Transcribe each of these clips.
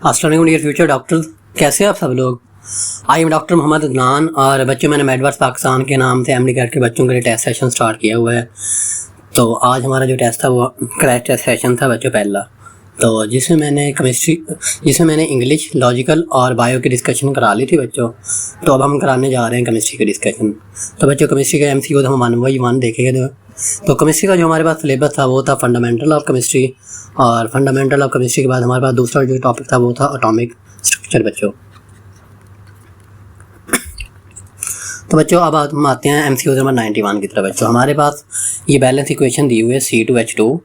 अस्सलाम वालेकुम dear future doctor, कैसे हैं आप सब लोग। I am doctor Mohammad Adnan और बच्चों मैंने मेडवर्स पाकिस्तान के नाम से एमडी कैट के बच्चों के लिए टेस्ट सेशन स्टार्ट किया हुआ है। तो आज हमारा जो टेस्ट था वो क्रैश टेस्ट सेशन था बच्चों पहला, तो जिसमें मैंने इंग्लिश, लॉजिकल और बायो की डिस्कशन करा ली थी बच्चों। तो अब हम कराने जा रहे हैं केमिस्ट्री की डिस्कशन। तो बच्चों केमिस्ट्री का MCQ तो हम 1/1 देखेंगे। तो केमिस्ट्री का जो हमारे पास सिलेबस था वो था फंडामेंटल ऑफ केमिस्ट्री, और फंडामेंटल ऑफ केमिस्ट्री के बाद हमारे पास दूसरा जो टॉपिक था वो था एटॉमिक स्ट्रक्चर बच्चों। तो बच्चों अब हम आते हैं MCQ नंबर 91 की तरफ। बच्चों हमारे पास ये बैलेंस इक्वेशन दी हुई है C2H2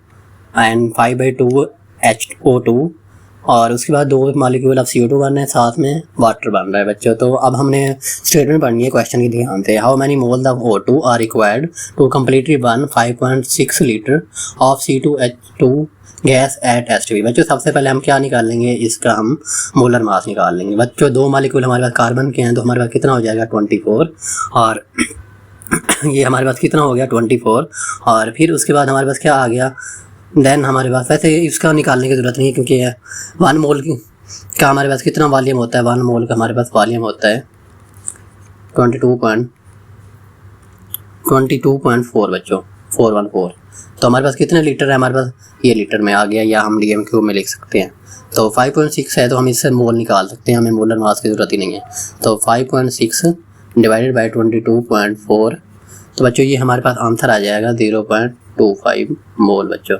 एंड 5/2 HO2, और उसके बाद 2 मॉलिक्यूल ऑफ CO2 बन रहे हैं, साथ में वाटर बन रहा है बच्चों। तो अब हमने स्टेटमेंट पढ़नी है क्वेश्चन की ध्यान से। How many mole of O2 are required to completely burn 5.6 litre of C2H2 gas at STV। बच्चों सबसे पहले हम क्या निकालेंगे, इसका हम मोलर मास निकाल लेंगे बच्चों। 2 मॉलिक्यूल हमारे पास कार्बन के हैं, तो हमारे पास कितना हो जाएगा 24, और ये हमारे पास कितना हो गया 24। और फिर उसके बाद हमारे पास क्या आ गया, देन हमारे पास वैसे इसका निकालने की ज़रूरत नहीं है क्योंकि 1 मोल का हमारे पास कितना वॉल्यूम होता है, 1 मोल का हमारे पास वॉल्यूम होता है 22.4 बच्चों, 414। तो हमारे पास कितने लीटर है, हमारे पास ये लीटर में आ गया, या हम DMQ में लिख सकते हैं। तो 5.6 है तो हम इससे मोल निकाल सकते हैं, हमें मोलर मास की ज़रूरत ही नहीं है। तो 5.6 डिवाइडेड बाई 22.4, तो बच्चों ये हमारे पास आंसर आ जाएगा 0.25 मोल बच्चों।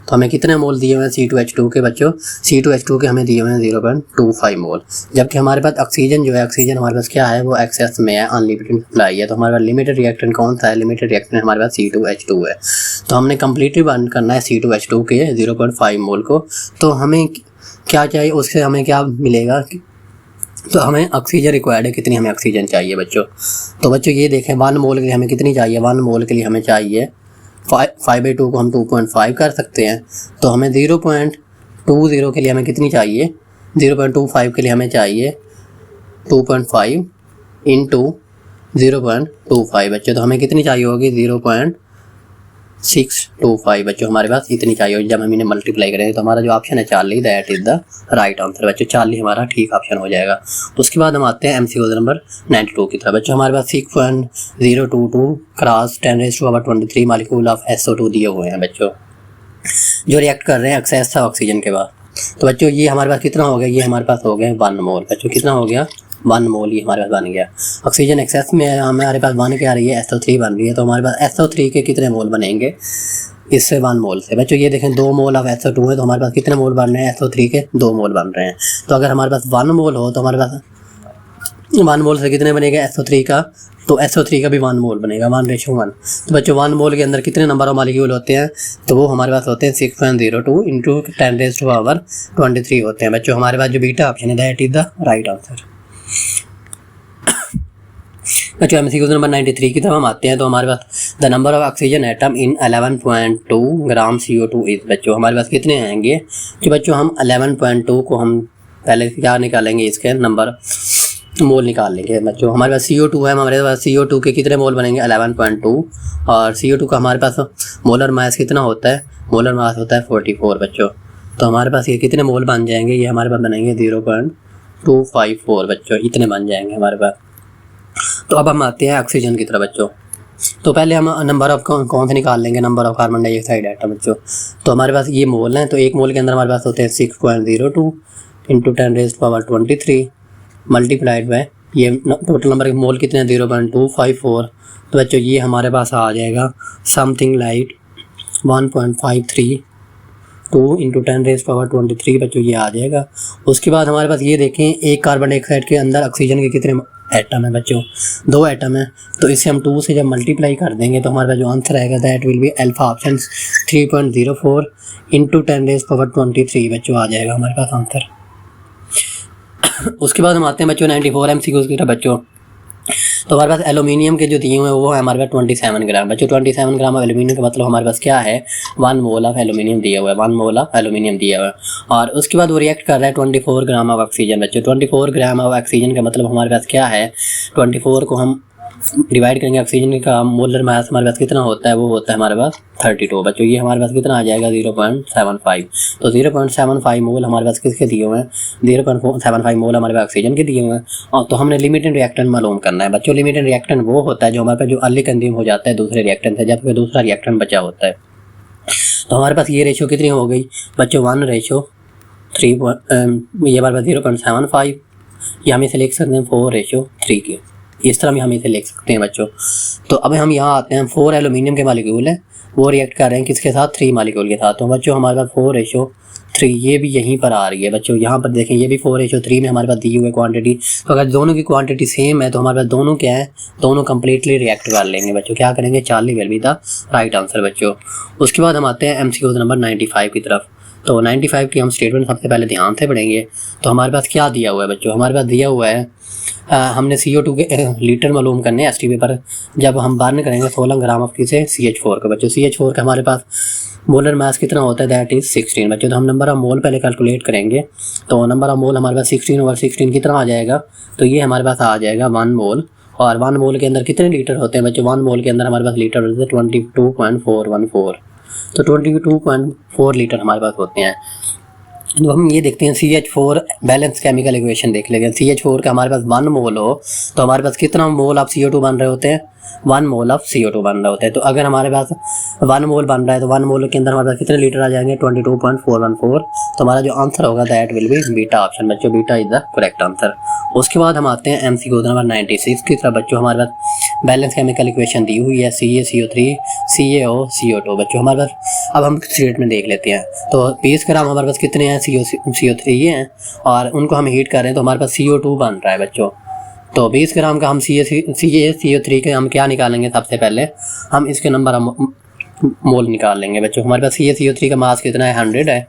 तो हमें कितने मोल दिए हुए हैं C2H2 के बच्चों, C2H2 के हमें दिए हुए हैं 0.25 मोल। जबकि हमारे पास ऑक्सीजन जो है, ऑक्सीजन हमारे पास क्या है, वो एक्सेस में है, अनलिमिटेड सप्लाई है। तो हमारे पास लिमिटेड रिएक्टेंट कौन सा है, लिमिटेड रिएक्टेंट हमारे पास C2H2 है। तो हमने कम्प्लीटली बर्न करना है C2H2 के 0.5 मोल को। तो हमें क्या चाहिए, उससे हमें क्या मिलेगा, तो हमें ऑक्सीजन रिक्वायर्ड है, कितनी हमें ऑक्सीजन चाहिए बच्चों। तो बच्चों ये देखें 1 मोल के लिए हमें कितनी चाहिए, 1 मोल के लिए हमें चाहिए 5/2 को हम 2.5 कर सकते हैं। तो हमें 0.20 के लिए हमें कितनी चाहिए, 0.25 के लिए हमें चाहिए 2.5 इंटू 0.25 बच्चों। तो हमें कितनी चाहिए होगी 0.625 बच्चों, हमारे पास इतनी चाहिए होगी। जब हम इन्हें मल्टीप्लाई करेंगे तो हमारा जो ऑप्शन है 40, that is the right answer बच्चों। 40 हमारा ठीक ऑप्शन हो जाएगा। उसके बाद हम आते हैं MCQ नंबर 92 की तरफ। बच्चों हमारे पास 6.022 क्रॉस 10⁻23 मॉलिक्यूल ऑफ SO2 दिए हुए हैं बच्चों, जो रिएक्ट कर रहे हैं एक्सेस था ऑक्सीजन के बाद। तो बच्चों ये हमारे पास कितना हो गया, ये हमारे पास हो गया 1 मोल बच्चों। कितना हो गया 1 मोल, ये हमारे पास बन गया। ऑक्सीजन एक्सेस में हमारे पास 1 क्या आ रही है, SO3 बन रही है। तो हमारे पास SO3 के कितने मोल बनेंगे, इससे 1 मोल से बच्चों। ये देखें 2 मोल ऑफ SO2 है, तो हमारे पास कितने मोल बन रहे हैं, SO3 के 2 मोल बन रहे हैं। तो अगर हमारे पास 1 मोल हो तो हमारे पास 1 मोल से कितने बनेगा SO3 का, तो SO3 का भी 1 मोल बनेगा, 1:1। तो बच्चों 1 मोल के अंदर कितने नंबर ऑफ मॉलिक्यूल होते हैं, तो वो हमारे पास होते हैं 6.02 इंटू 10⁻23 होते हैं बच्चों। हमारे पास जो बीटा ऑप्शन है that is the right answer बच्चों। MCQ नंबर 93 की तरफ हम आते हैं। तो हमारे पास the number of oxygen atom in 11.2 gram CO2 is बच्चों, हमारे पास कितने आएंगे, कि बच्चों हम 11.2 को हम पहले क्या निकालेंगे, इसके नंबर मोल निकाल लेंगे बच्चों। हमारे पास CO2 है, हमारे पास CO2 के कितने मोल बनेंगे 11.2, और CO2 का हमारे पास मोलर मास कितना होता है, मोलर मास होता है 44 बच्चों। तो हमारे पास ये कितने मोल बन जाएंगे, ये हमारे पास बनेंगे 0.254 बच्चों, इतने बन जाएंगे हमारे पास। तो अब हम आते हैं ऑक्सीजन की तरफ बच्चों। तो पहले हम नंबर ऑफ कौन से निकाल लेंगे, number of carbon dioxide atom बच्चों। तो हमारे पास ये मोल हैं, तो 1 मोल के अंदर हमारे पास होते हैं 6.02 इंटू 10⁻23 मल्टीप्लाइड बाय ये टोटल नंबर के मोल कितने हैं 0.254। तो बच्चों ये हमारे पास आ जाएगा समथिंग लाइक 1.532 इंटू 10⁻23 बच्चों, ये आ जाएगा। उसके बाद हमारे पास ये देखें, एक कार्बन डाइऑक्साइड के अंदर ऑक्सीजन के कितने एटम है बच्चों, 2 एटम है। तो इसे हम 2 से जब मल्टीप्लाई कर देंगे तो हमारे पास जो आंसर आएगा that will be alpha option 3.04 into 10⁻23 बच्चों, आ जाएगा हमारे पास आंसर। उसके बाद हम आते हैं बच्चों 94 MCQ की तरफ बच्चों। तो हमारे पास एलुमिनियम के जो दिए हुए हैं वो है हमारे पास 27 ग्राम बच्चों। 27 ग्राम ऑफ एलुमिनियम का मतलब हमारे पास क्या है, 1 मोल ऑफ एलुमिनियम दिया हुआ है, 1 मोल ऑफ एलुमिनियम दिया हुआ है। और उसके बाद वो रिएक्ट कर रहा है 24 ग्राम ऑफ ऑक्सीजन बच्चों। 24 ग्राम ऑफ ऑक्सीजन का मतलब हमारे पास क्या है, 24 को हम डिवाइड करेंगे ऑक्सीजन का मोलर मास हमारे पास कितना होता है, वो होता है हमारे पास 32 बच्चों। ये हमारे पास कितना आ जाएगा 0.75। तो 0.75 मोल हमारे पास किसके दिए हुए हैं, 0.75 मोल हमारे पास ऑक्सीजन के दिए हुए हैं। और तो हमने लिमिटेड रिएक्टेंट मालूम करना है बच्चों। लिमिटेड रिएक्टेंट वो होता है जो हमारे पास जो अर्ली कंज्यूम हो जाता है दूसरे रिएक्टेंट से, जबकि दूसरा रिएक्टेंट बचा होता है। तो हमारे पास ये रेशो कितनी हो गई बच्चों, 1:3, ये हमारे पास 0.75, ये हम इसे लिख सकते हैं 4:3 के, इस तरह भी हम इसे लिख सकते हैं बच्चों। तो अब हम यहाँ आते हैं, 4 एल्यूमिनियम के मालिक्यूल हैं, वो रिएक्ट कर रहे हैं किसके साथ, 3 मालिक्यूल के साथ। तो बच्चों हमारे पास 4:3 ये भी यहीं पर आ रही है बच्चों। यहाँ पर देखें ये भी 4:3 में हमारे पास दी हुई है क्वांटिटी। तो अगर दोनों की क्वांटिटी सेम है तो हमारे पास दोनों क्या है, दोनों कम्प्लीटली रिएक्ट कर लेंगे बच्चों। क्या करेंगे, Charlie will be the right answer बच्चों। उसके बाद हम आते हैं MCQ नंबर 95 की तरफ। तो 95 की हम स्टेटमेंट सबसे पहले ध्यान से पढ़ेंगे। तो हमारे पास क्या दिया हुआ है बच्चों, हमारे पास दिया हुआ है हमने CO2 के लीटर मालूम करने ST पेपर, जब हम बर्न करेंगे 16 ग्राम ऑफ किसे CH4 का बच्चों। CH4 का हमारे पास मोलर मास कितना होता है, दैट इज़ 16 बच्चों। तो हम नंबर ऑफ मोल पहले कैलकुलेट करेंगे। तो नंबर ऑफ मोल हमारे पास 16/16 कितना आ जाएगा, तो ये हमारे पास आ जाएगा 1 मोल। और 1 मोल के अंदर कितने लीटर होते हैं बच्चों, 1 मोल के अंदर हमारे पास लीटर होते हैं 22.414। तो 22.4 लीटर हमारे पास होते हैं। तो हम ये देखते हैं CH4 बैलेंस केमिकल इक्वेशन देख लेंगे। CH4 का हमारे पास 1 मोल हो तो हमारे पास कितना मोल ऑफ CO2 बन रहे होते हैं, 1 मोल ऑफ CO2 बन रहे होते हैं। तो अगर हमारे पास 1 मोल बन रहा है तो 1 मोल के अंदर हमारे पास कितने लीटर आ जाएंगे, 22.414। तो हमारा जो आंसर होगा that will be beta option बच्चों, beta is the correct answer. उसके बाद हम आते हैं MCQ नंबर 96 की तरफ बच्चों। हमारे पास बैलेंस केमिकल इक्वेशन दी हुई है CaCO3 CaO CO2 बच्चों। हमारे पास अब हम स्टेटमेंट देख लेते हैं। तो 20 ग्राम हमारे पास कितने हैं, CO3 हैं, और उनको हम हीट कर रहे हैं तो हमारे पास CO2 बन रहा है बच्चों। तो 20 ग्राम का हम CaCO3 के हम क्या निकालेंगे, सबसे पहले हम इसके नंबर मोल निकाल लेंगे बच्चों। हमारे पास CaCO3 का मास कितना है, 100 है।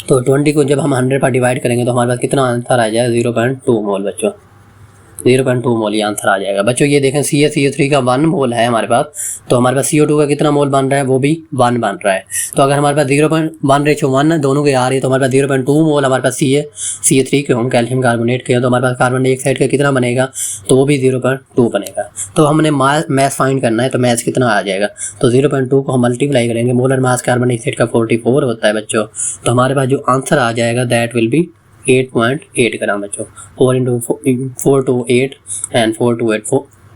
तो 20 को जब हम 100 पर डिवाइड करेंगे तो हमारे पास कितना आंसर आ जाएगा, 0.2 मोल बच्चों, 0.2 मोल ये आंसर आ जाएगा बच्चों। ये देखें CaCO3 का 1 मोल है हमारे पास, तो हमारे पास CO2 का कितना मोल बन रहा है, वो भी 1 बन रहा है। तो अगर हमारे पास 0.1:1 दोनों के आ रही है तो हमारे पास 0.2 मोल हमारे पास CA3 के हम कैल्शियम कार्बोनेट के हैं, तो हमारे पास कार्बन डाइऑक्साइड का कितना बनेगा, तो वो भी 0.2 बनेगा। तो हमने मैथ फाइंड करना है, तो मैथ कितना आ जाएगा, तो 0.2 को हम मल्टीप्लाई करेंगे। मोलर मास कार्बन डाइऑक्साइड का 44 होता है बच्चों। तो हमारे पास जो आंसर आ जाएगा दैट विल बी 8.8 ग्राम बच्चों। 4 to 8 and 4 to 8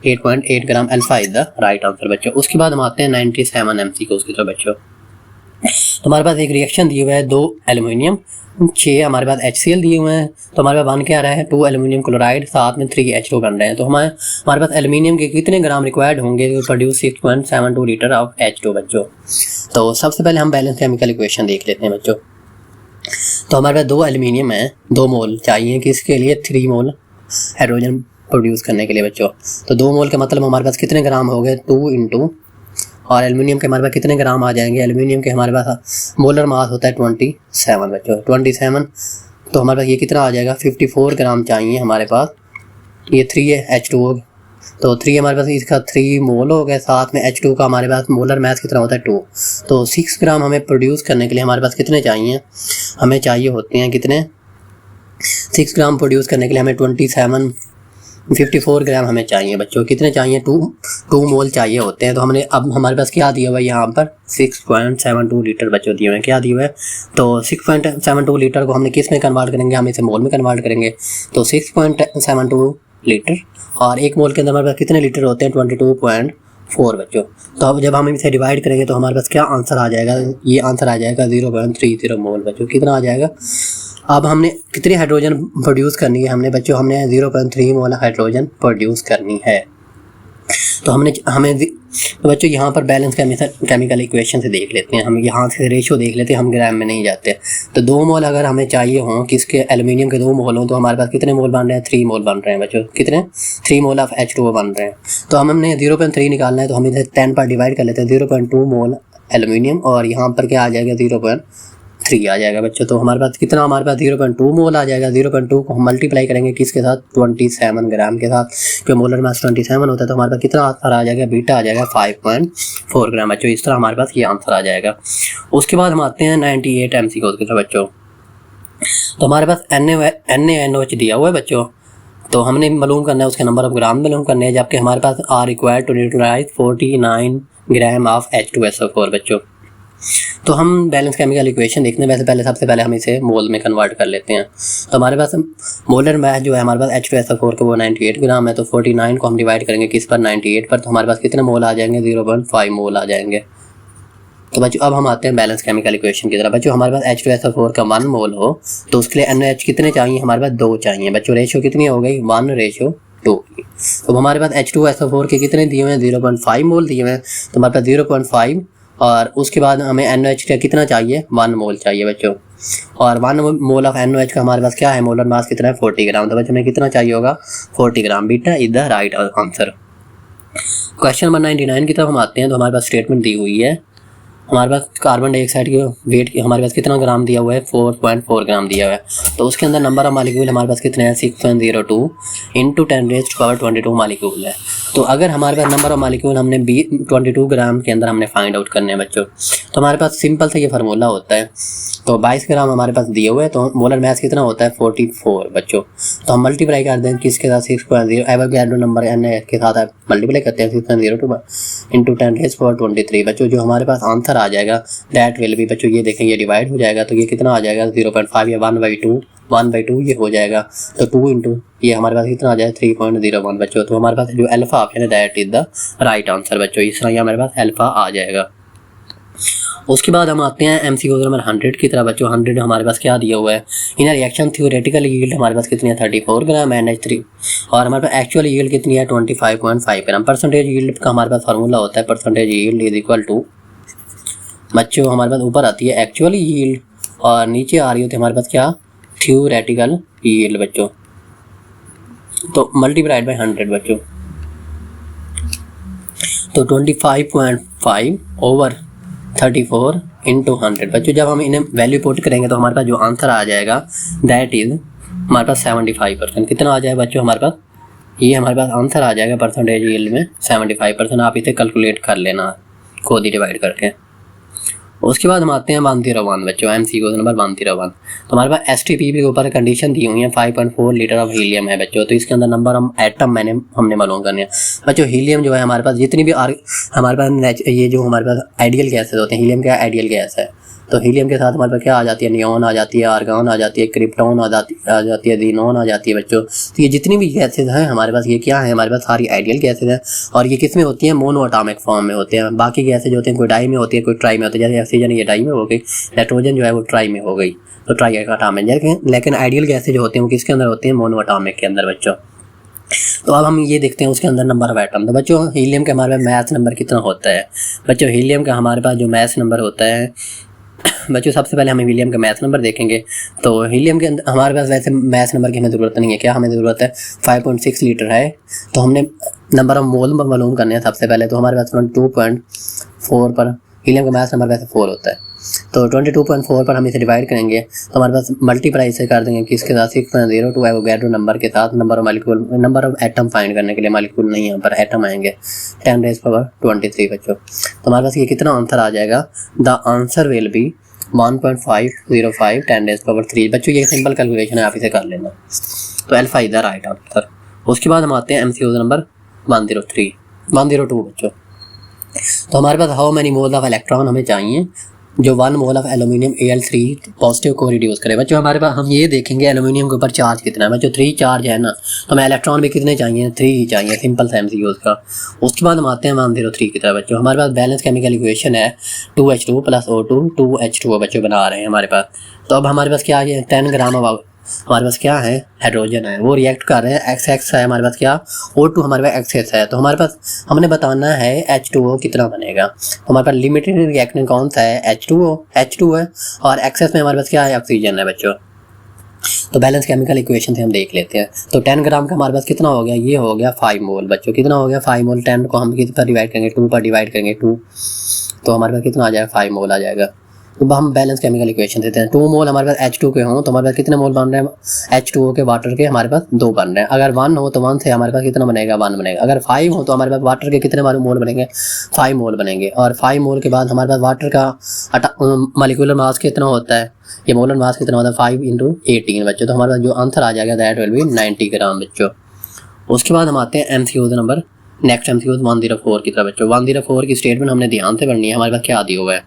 8.8 gram alpha is the right answer बच्चों। उसके बाद हम आते हैं 97 MCQ की तरफ बच्चों। तो हमारे पास एक रिएक्शन दिए हुए है, 2 एल्यूमिनियम 6 हमारे पास HCl दिए हुए हैं। तो हमारे पास बन क्या रहा है, 2 एल्यूमिनियम क्लोराइड, साथ में 3 H2 बन रहे हैं। तो हमारे पास एल्यूमिनियम के कितने ग्राम रिक्वायर्ड होंगे to produce 6.72 litre of H2 बच्चों। तो सबसे पहले हम बैलेंस केमिकल इक्वेशन देख लेते हैं बच्चों। तो हमारे पास 2 एल्यूमिनियम है, 2 मोल चाहिए किसके लिए, 3 मोल हाइड्रोजन प्रोड्यूस करने के लिए बच्चों। तो 2 मोल का मतलब हमारे पास कितने ग्राम हो गए, 2 इंटू, और एल्यूमिनियम के हमारे पास कितने ग्राम आ जाएंगे, एल्यूमिनियम के हमारे पास मोलर मास होता है 27 बच्चों, 27। तो हमारे पास ये कितना आ जाएगा, 54 ग्राम चाहिए हमारे पास। ये 3 है H2O, तो 3 हमारे पास इसका 3 मोल हो गया, साथ में H2 का हमारे पास मोलर मास कितना होता है 2। तो 6 ग्राम हमें प्रोड्यूस करने के लिए हमारे पास कितने चाहिए, हमें चाहिए होते हैं कितने, 6 ग्राम प्रोड्यूस करने के लिए हमें 54 ग्राम हमें चाहिए बच्चों। कितने चाहिए, 2 मोल चाहिए होते हैं। तो हमने अब हमारे पास क्या दिया हुआ है यहाँ पर, 6.72 लीटर बच्चों दिए हुए हैं। क्या दिया हुआ है, तो 6.72 लीटर को हमने किस में कन्वर्ट करेंगे, हम इसे मोल में कन्वर्ट करेंगे। तो 6.72 लीटर, और 1 मोल के अंदर हमारे पास कितने लीटर होते हैं, 22.4 बच्चों। तो अब जब हम इसे डिवाइड करेंगे तो हमारे पास क्या आंसर आ जाएगा, ये आंसर आ जाएगा 0.30 मोल बच्चों। कितना आ जाएगा, अब हमने कितनी हाइड्रोजन प्रोड्यूस करनी है, हमने 0.3 मोल हाइड्रोजन प्रोड्यूस करनी है। तो तो बच्चों यहाँ पर बैलेंस केमिकल इक्वेशन से देख लेते हैं, हम यहाँ से रेशो देख लेते हैं, हम ग्राम में नहीं जाते। तो 2 मोल अगर हमें चाहिए हों, किसके, एल्यूमिनियम के 2 मोल हों, तो हमारे पास कितने मोल बन रहे हैं, 3 मोल बन रहे हैं बच्चों। कितने, 3 मोल ऑफ H2O बन रहे हैं। तो हमने 0.3 निकालना है, तो हम इसे 10 पर डिवाइड कर लेते हैं। 0.2 मोल एल्यूमिनियम, और यहाँ पर क्या आ जाएगा, 0.3 आ जाएगा बच्चों। तो हमारे पास कितना, हमारे पास 0.2 मोल आ जाएगा। 0.2 को हम मल्टीप्लाई करेंगे किसके साथ, 27 ग्राम के साथ, क्योंकि मोलर मास 27 होता है। तो हमारे पास कितना आंसर आ जाएगा, बीटा आ जाएगा 5.4 ग्राम बच्चों। इस तरह हमारे पास ये आंसर आ जाएगा। उसके बाद हम आते हैं 98 MCQ के बच्चों। तो हमारे पास NaNH दिया हुआ है बच्चों, तो हमने मालूम करना है उसके नंबर ऑफ ग्राम मालूम करने हैं, जबकि हमारे पास are required to neutralize 49 gram of H2SO4 बच्चों। तो हम बैलेंस केमिकल इक्वेशन देखने वैसे पहले सबसे पहले हम इसे मोल में कन्वर्ट कर लेते हैं। तो हमारे पास मोलर मास जो है हमारे पास H2SO4 का वो 98 ग्राम है, तो 49 को हम डिवाइड करेंगे किस पर, 98 पर, तो हमारे पास कितने मोल आ जाएंगे, 0.5 मोल आ जाएंगे। तो बच्चों अब हम आते हैं बैलेंस केमिकल इक्वेशन की तरफ। बच्चों हमारे पास H2SO4 का 1 मोल हो तो उसके लिए NaOH कितने चाहिए, हमारे पास 2 चाहिए बच्चों। रेशियो कितनी हो गई, 1:2 की। तो हमारे पास H2SO4 के कितने दिए हुए हैं, 0.5 मोल दिए हुए हैं, तो हमारे पास 0.5 और उसके बाद हमें NaOH का कितना चाहिए, 1 मोल चाहिए बच्चों। और 1 मोल ऑफ NaOH का हमारे पास क्या है, मोलर मास कितना है, 40 ग्राम। तो बच्चों हमें कितना चाहिए होगा, 40 gram. Beta is the right answer. Question number 99 की तरफ हम आते हैं। तो हमारे पास स्टेटमेंट दी हुई है, हमारे पास कार्बन डाइऑक्साइड के वेट हमारे पास कितना ग्राम दिया हुआ है, 4.4 ग्राम दिया हुआ है। तो उसके अंदर नंबर ऑफ मालिक्यूल हमारे पास कितने हैं, 6.02 इंटू 10⁻22 मालिक्यूल है। तो अगर हमारे पास नंबर ऑफ मालिक्यूल हमने 22 ग्राम के अंदर हमने फाइंड आउट करने हैं बच्चों, तो हमारे पास सिंपल सा ये फार्मूला होता है। तो 22 ग्राम हमारे पास दिए हुए हैं, तो मोलर मास कितना होता है, 44 बच्चों। तो हम मल्टीप्लाई कर दें किसके साथ, 6.0 एवोगैड्रो नंबर NaOH के साथ मल्टीप्लाई करते हैं 6.02 इंटू 10⁻23 बच्चों। जो हमारे पास आंसर आ जाएगा दैट विल भी बच्चों, ये देखें ये डिवाइड हो जाएगा, तो ये कितना आ जाएगा, 0.5 या 1/2 ये हो जाएगा। तो 2 इंटू ये हमारे पास कितना आ जाएगा, 3.01 बच्चों। तो हमारे पास जो अल्फा ऑप्शन है that is the right answer बच्चों। इस तरह ये हमारे पास अल्फा आ जाएगा। उसके बाद हम आते हैं MCQ नंबर 100 की तरह बच्चों। 100 हमारे पास क्या दिया हुआ है, इन रिएक्शन थ्योरेटिकल यील्ड हमारे पास कितनी है, 34 ग्राम NH3 और हमारे पास एक्चुअल यील्ड कितनी है, 25.5 ग्राम। परसेंटेज यील्ड का हमारे पास फार्मूला होता है, percentage yield is equal to बच्चों हमारे पास ऊपर आती है एक्चुअल यील्ड और नीचे आ रही होती है हमारे पास क्या, थ्योरेटिकल यील्ड बच्चों। तो मल्टीप्लाइड बाय 100 बच्चों, तो 25.5 ओवर 34 इंटू 100 बच्चों। जब हम इन्हें वैल्यू पुट करेंगे तो हमारे पास जो आंसर आ जाएगा दैट इज हमारे पास 75%। कितना आ जाएगा बच्चों हमारे पास, ये हमारे पास आंसर आ जाएगा परसेंटेज यील्ड में 75%। आप इसे कैलकुलेट कर लेना खुद ही डिवाइड करके। उसके बाद हम आते हैं 101 बच्चों, MCQ नंबर 101। तो हमारे पास STP के ऊपर कंडीशन दी हुई है, 5.4 लीटर ऑफ हीलियम है बच्चों। तो इसके अंदर नंबर हम एटम हमने मालूम करने हैं बच्चों। हीलियम जो है हमारे पास जितनी भी हमारे पास ये जो हमारे पास आइडियल गैसेज होते हैं, हीलियम क्या आइडियल गैस है, तो हीलियम के साथ हमारे पास क्या आ जाती है, नियॉन आ जाती है, आर्गॉन आ जाती है, क्रिप्टॉन आ जाती है, ज़ीनॉन आ जाती है बच्चों। तो ये जितनी भी गैसेज हैं हमारे पास, ये क्या है, हमारे पास सारी आइडियल गैसेज हैं और ये किस में होती हैं, मोनो एटॉमिक फॉर्म में होते हैं। बाकी गैसेज होते हैं कोई डाई में होती है, कोई ट्राई में होती है, जैसे ऑक्सीजन ये डाई में हो गई, नाइट्रोजन जो है वो ट्राई में हो गई, तो ट्राई एटॉमिक। लेकिन आइडियल गैसेज जो होते हैं वो किसके अंदर होते हैं, मोनो एटॉमिक के अंदर बच्चों। तो अब हम ये देखते हैं उसके अंदर नंबर ऑफ एटम। तो बच्चों हीलियम का हमारे पास मैथ नंबर कितना होता है बच्चों, हीलियम का हमारे पास जो मैथ नंबर होता है बच्चों, सबसे पहले हम हीलियम का मैथ नंबर देखेंगे। तो हीलियम के अंदर हमारे पास वैसे मैथ नंबर की हमें ज़रूरत नहीं है, क्या हमें ज़रूरत है, 5.6 लीटर है। तो हमने नंबर ऑफ मोल मालूम करने हैं सबसे पहले। तो हमारे पास 22.4 पर हीलियम का मैथ नंबर वैसे 4 होता है, तो 22.4 पर हम इसे डिवाइड करेंगे तो हमारे पास मल्टीप्लाई से कर देंगे किसके साथ, 6.02 एवोगैड्रो नंबर के साथ। Number of molecule, number of atom find करने के लिए, मालिक्यूल नहीं यहाँ पर एटम आएंगे, 10⁻23 बच्चों। तो हमारे पास ये कितना आंसर आ जाएगा, द आंसर विल बी 1.505 10⁻³ बच्चों। ये सिंपल कैलकुलेशन है, आप इसे कर लेना। तो alpha is the right answer. उसके बाद हम आते हैं MCQ नंबर 102 बच्चों। तो हमारे पास how many mole of electron हमें चाहिए जो 1 mole of aluminium Al3 positive को रिड्यूस करे बच्चों। हमारे पास हम ये देखेंगे एल्यूमिनियम के ऊपर चार्ज कितना है बच्चों, 3 चार्ज है ना, तो हमें इलेक्ट्रॉन भी कितने चाहिए, 3 ही चाहिए, सिंपल सा MCQ उसका। उसके बाद हम आते हैं 103 की तरफ बच्चों। हमारे पास बैलेंस केमिकल इक्वेशन है 2H2 + O2 2H2O बच्चों बना रहे हैं हमारे पास। तो अब हमारे पास क्या है, 10 ग्राम हमारे पास क्या है, हाइड्रोजन है, वो रिएक्ट कर रहे हैं, XX है हमारे पास क्या, O2 हमारे पास XS है। तो हमारे पास हमने बताना है H2O कितना बनेगा। तो हमारे पास लिमिटेड रिएक्टेंट कौन सा है, H2 है और XS में हमारे पास क्या है, ऑक्सीजन है बच्चों। तो बैलेंस केमिकल इक्वेशन से हम देख लेते हैं। तो 10 ग्राम का हमारे पास कितना हो गया, ये हो गया 5 मोल बच्चों। कितना हो गया, 5 मोल। 10 को हम किस पर डिवाइड करेंगे, 2 पर डिवाइड करेंगे 2, तो हमारे पास कितना आ जाएगा, 5 मोल आ जाएगा। तो हम बैलेंस केमिकल इक्वेशन देते हैं। 2 मोल हमारे पास H2 के हों तो हमारे पास कितने मोल बन रहे हैं, H2O के वाटर के हमारे पास 2 बन रहे हैं। अगर 1 हो तो 1 से हमारे पास कितना बनेगा, 1 बनेगा। अगर 5 हो तो हमारे पास वाटर के कितने मोल बनेंगे, 5 मोल बनेंगे। और 5 मोल के बाद हमारे पास वाटर का मॉलिक्यूलर मास कितना होता है, ये मोलर मास कितना होता है, 5 × 18 बच्चों। तो हमारे पास जो आंसर आ जाएगा दैट विल बी 90 ग्राम बच्चों। उसके बाद हम आते हैं MCQ नंबर, नेक्स्ट MCQ 104 की तरफ बच्चों। 104 की स्टेटमेंट हमने ध्यान से पढ़नी है। हमारे पास क्या दिया हुआ है,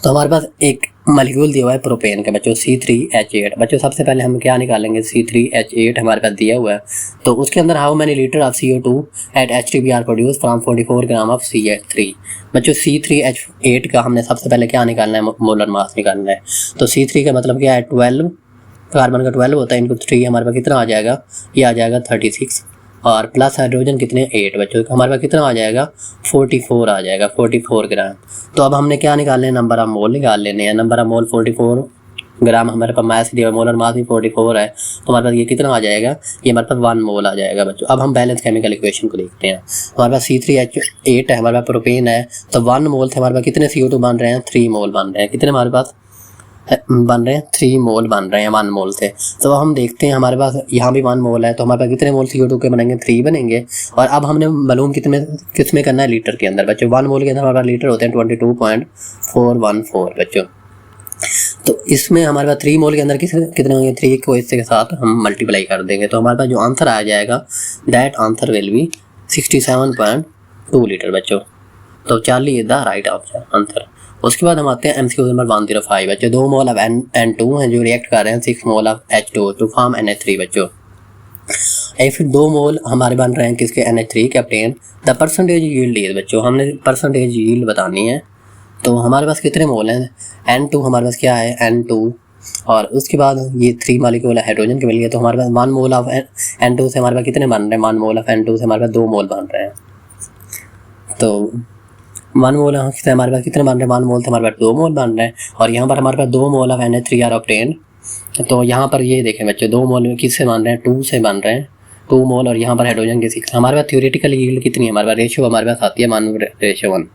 तो हमारे पास एक मॉलिक्यूल दिया हुआ है प्रोपेन का बच्चों, C3H8 बच्चों। सबसे पहले हम क्या निकालेंगे, C3H8 हमारे पास दिया हुआ है, तो उसके अंदर how many litre of CO2 at HTP are produce from 44 gram of CH3 बच्चों। C3H8 का हमने सबसे पहले क्या निकालना है, मोलर मास निकालना है। तो C3 का मतलब क्या है, 12, कार्बन का 12 होता है, इनको 3 हमारे पास कितना आ जाएगा, ये आ जाएगा 36, और प्लस हाइड्रोजन कितने 8 बच्चों, हमारे पास कितना आ जाएगा 44 आ जाएगा, 44 ग्राम। तो अब हमने क्या निकालने हैं, नंबर ऑफ मोल निकाल लेने हैं। नंबर ऑफ मोल 44 ग्राम हमारे पास मास दिया, मोलर मास भी 44 है, तो हमारे पास ये कितना आ जाएगा, ये हमारे पास 1 मोल आ जाएगा बच्चों। अब हम बैलेंस केमिकल इक्वेशन को देखते हैं। हमारे पास C3H8 है, हमारे पास प्रोपेन है, तो 1 मोल से हमारे पास कितने CO2 बन रहे हैं, 3 मोल बन रहे हैं। कितने हमारे पास बन रहे हैं, 3 मोल बन रहे हैं 1 मोल से। तो हम देखते हैं हमारे पास यहाँ भी 1 मोल है, तो हमारे पास कितने मोल CO2 के बनेंगे, 3 बनेंगे। और अब हमने मालूम किस में करना है, लीटर के अंदर बच्चों। 1 मोल के अंदर हमारे पास लीटर होते हैं 22.414 बच्चों। तो इसमें हमारे पास 3 मोल के अंदर कितने होंगे, 3 को इसके साथ हम मल्टीप्लाई कर देंगे, तो हमारे पास जो आंसर आ जाएगा, that answer will be 67.2 litre बच्चों। तो Charlie is the right answer. उसके बाद हम आते हैं MCQ नंबर 105 बच्चों। 2 मोल ऑफ N2 हैं जो रिएक्ट कर रहे हैं 6 mole of H2 to form NH3 बच्चों। फिर 2 मोल हमारे बन रहे हैं किसके, NH3 के obtain the percentage yield is बच्चों। हमने परसेंटेज यील्ड बतानी है। तो हमारे पास कितने मोल हैं, N2 हमारे पास क्या है, N2, और उसके बाद ये 3 मॉलिक्यूल हाइड्रोजन के मिल गए, तो हमारे पास 1 मोल ऑफ N2 से हमारे पास कितने बन रहे हैं, 1 मोल ऑफ N2 से हमारे पास 2 मोल बन रहे हैं। तो 1 मोल से हमारे पास कितने बन रहे हैं, 1 मोल से हमारे पास 2 मोल बन रहे हैं, और यहाँ पर हमारे पास 2 mole of NH3 are obtain. तो यहाँ पर ये देखें बच्चों, 2 मोल किससे बन रहे हैं, 2 से बन रहे हैं, 2 मोल, और यहाँ पर हाइड्रोजन के 6। हमारे पास थ्योरेटिकल यील्ड कितनी है, हमारे पास रेशियो हमारे पास आती है 1:1।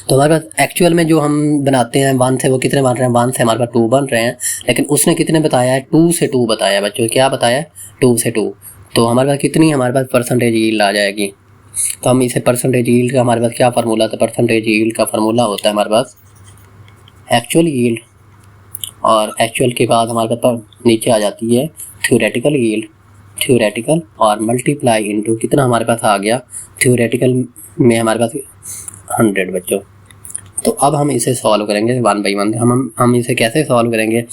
तो हमारे पास एक्चुअल में जो हम बनाते हैं 1 से, वो कितने बन रहे हैं, 1 से हमारे पास 2 बन रहे हैं, लेकिन उसने कितने बताया है, 2 से 2 बताया बच्चों। क्या बताया, 2 से 2। तो हमारे पास कितनी हमारे पास परसेंटेज यील्ड आ जाएगी। तो हम इसे परसेंटेज यील्ड का हमारे पास क्या फार्मूला था, परसेंटेज यील्ड का फार्मूला होता है हमारे पास एक्चुअल यील्ड, और एक्चुअल के बाद हमारे पास नीचे आ जाती है थ्योरेटिकल यील्ड, थ्योरेटिकल, और मल्टीप्लाई इनटू कितना हमारे पास आ गया, थ्योरेटिकल में हमारे पास 100 बच्चों। तो अब हम इसे सॉल्व करेंगे 1 बाई 1। हम इसे कैसे सॉल्व करेंगे,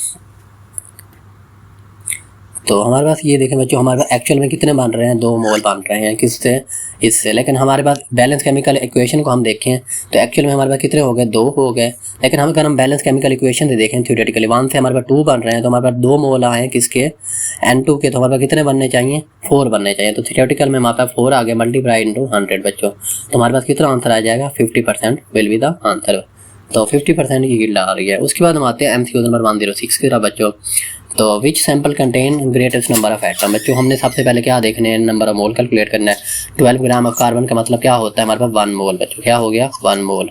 तो हमारे पास ये देखें बच्चों, हमारे पास एक्चुअल में कितने बन रहे हैं, 2 मोल बन रहे हैं किससे, इससे। लेकिन हमारे पास बैलेंस केमिकल इक्वेशन को हम देखें तो एक्चुअल में हमारे पास कितने हो गए, 2 हो गए। लेकिन हम अगर हम बैलेंस केमिकल इक्वेशन से देखें थ्योरेटिकली, 1 से हमारे पास 2 बन रहे हैं, तो हमारे पास 2 मोल आए हैं किसके, N2 के, तो हमारे पास कितने बनने चाहिए, 4 बनने चाहिए। तो थ्योरेटिकल में हमारे पास 4 आ गए, मल्टीप्लाई इंटू 100 बच्चों। तो हमारे पास कितना आंसर आ जाएगा, 50% विल बी द आंसर। तो 50% की यील्ड आ रही है। उसके बाद हम आते हैं MCQ नंबर 106 की तरह बच्चों। तो which sample contain greatest number of atom बच्चों। हमने सबसे पहले क्या देखने हैं, नंबर ऑफ मोल कैलकुलेट करना है। 12 ग्राम ऑफ कार्बन का मतलब क्या होता है, हमारे पास 1 मोल बच्चों। क्या हो गया, 1 मोल।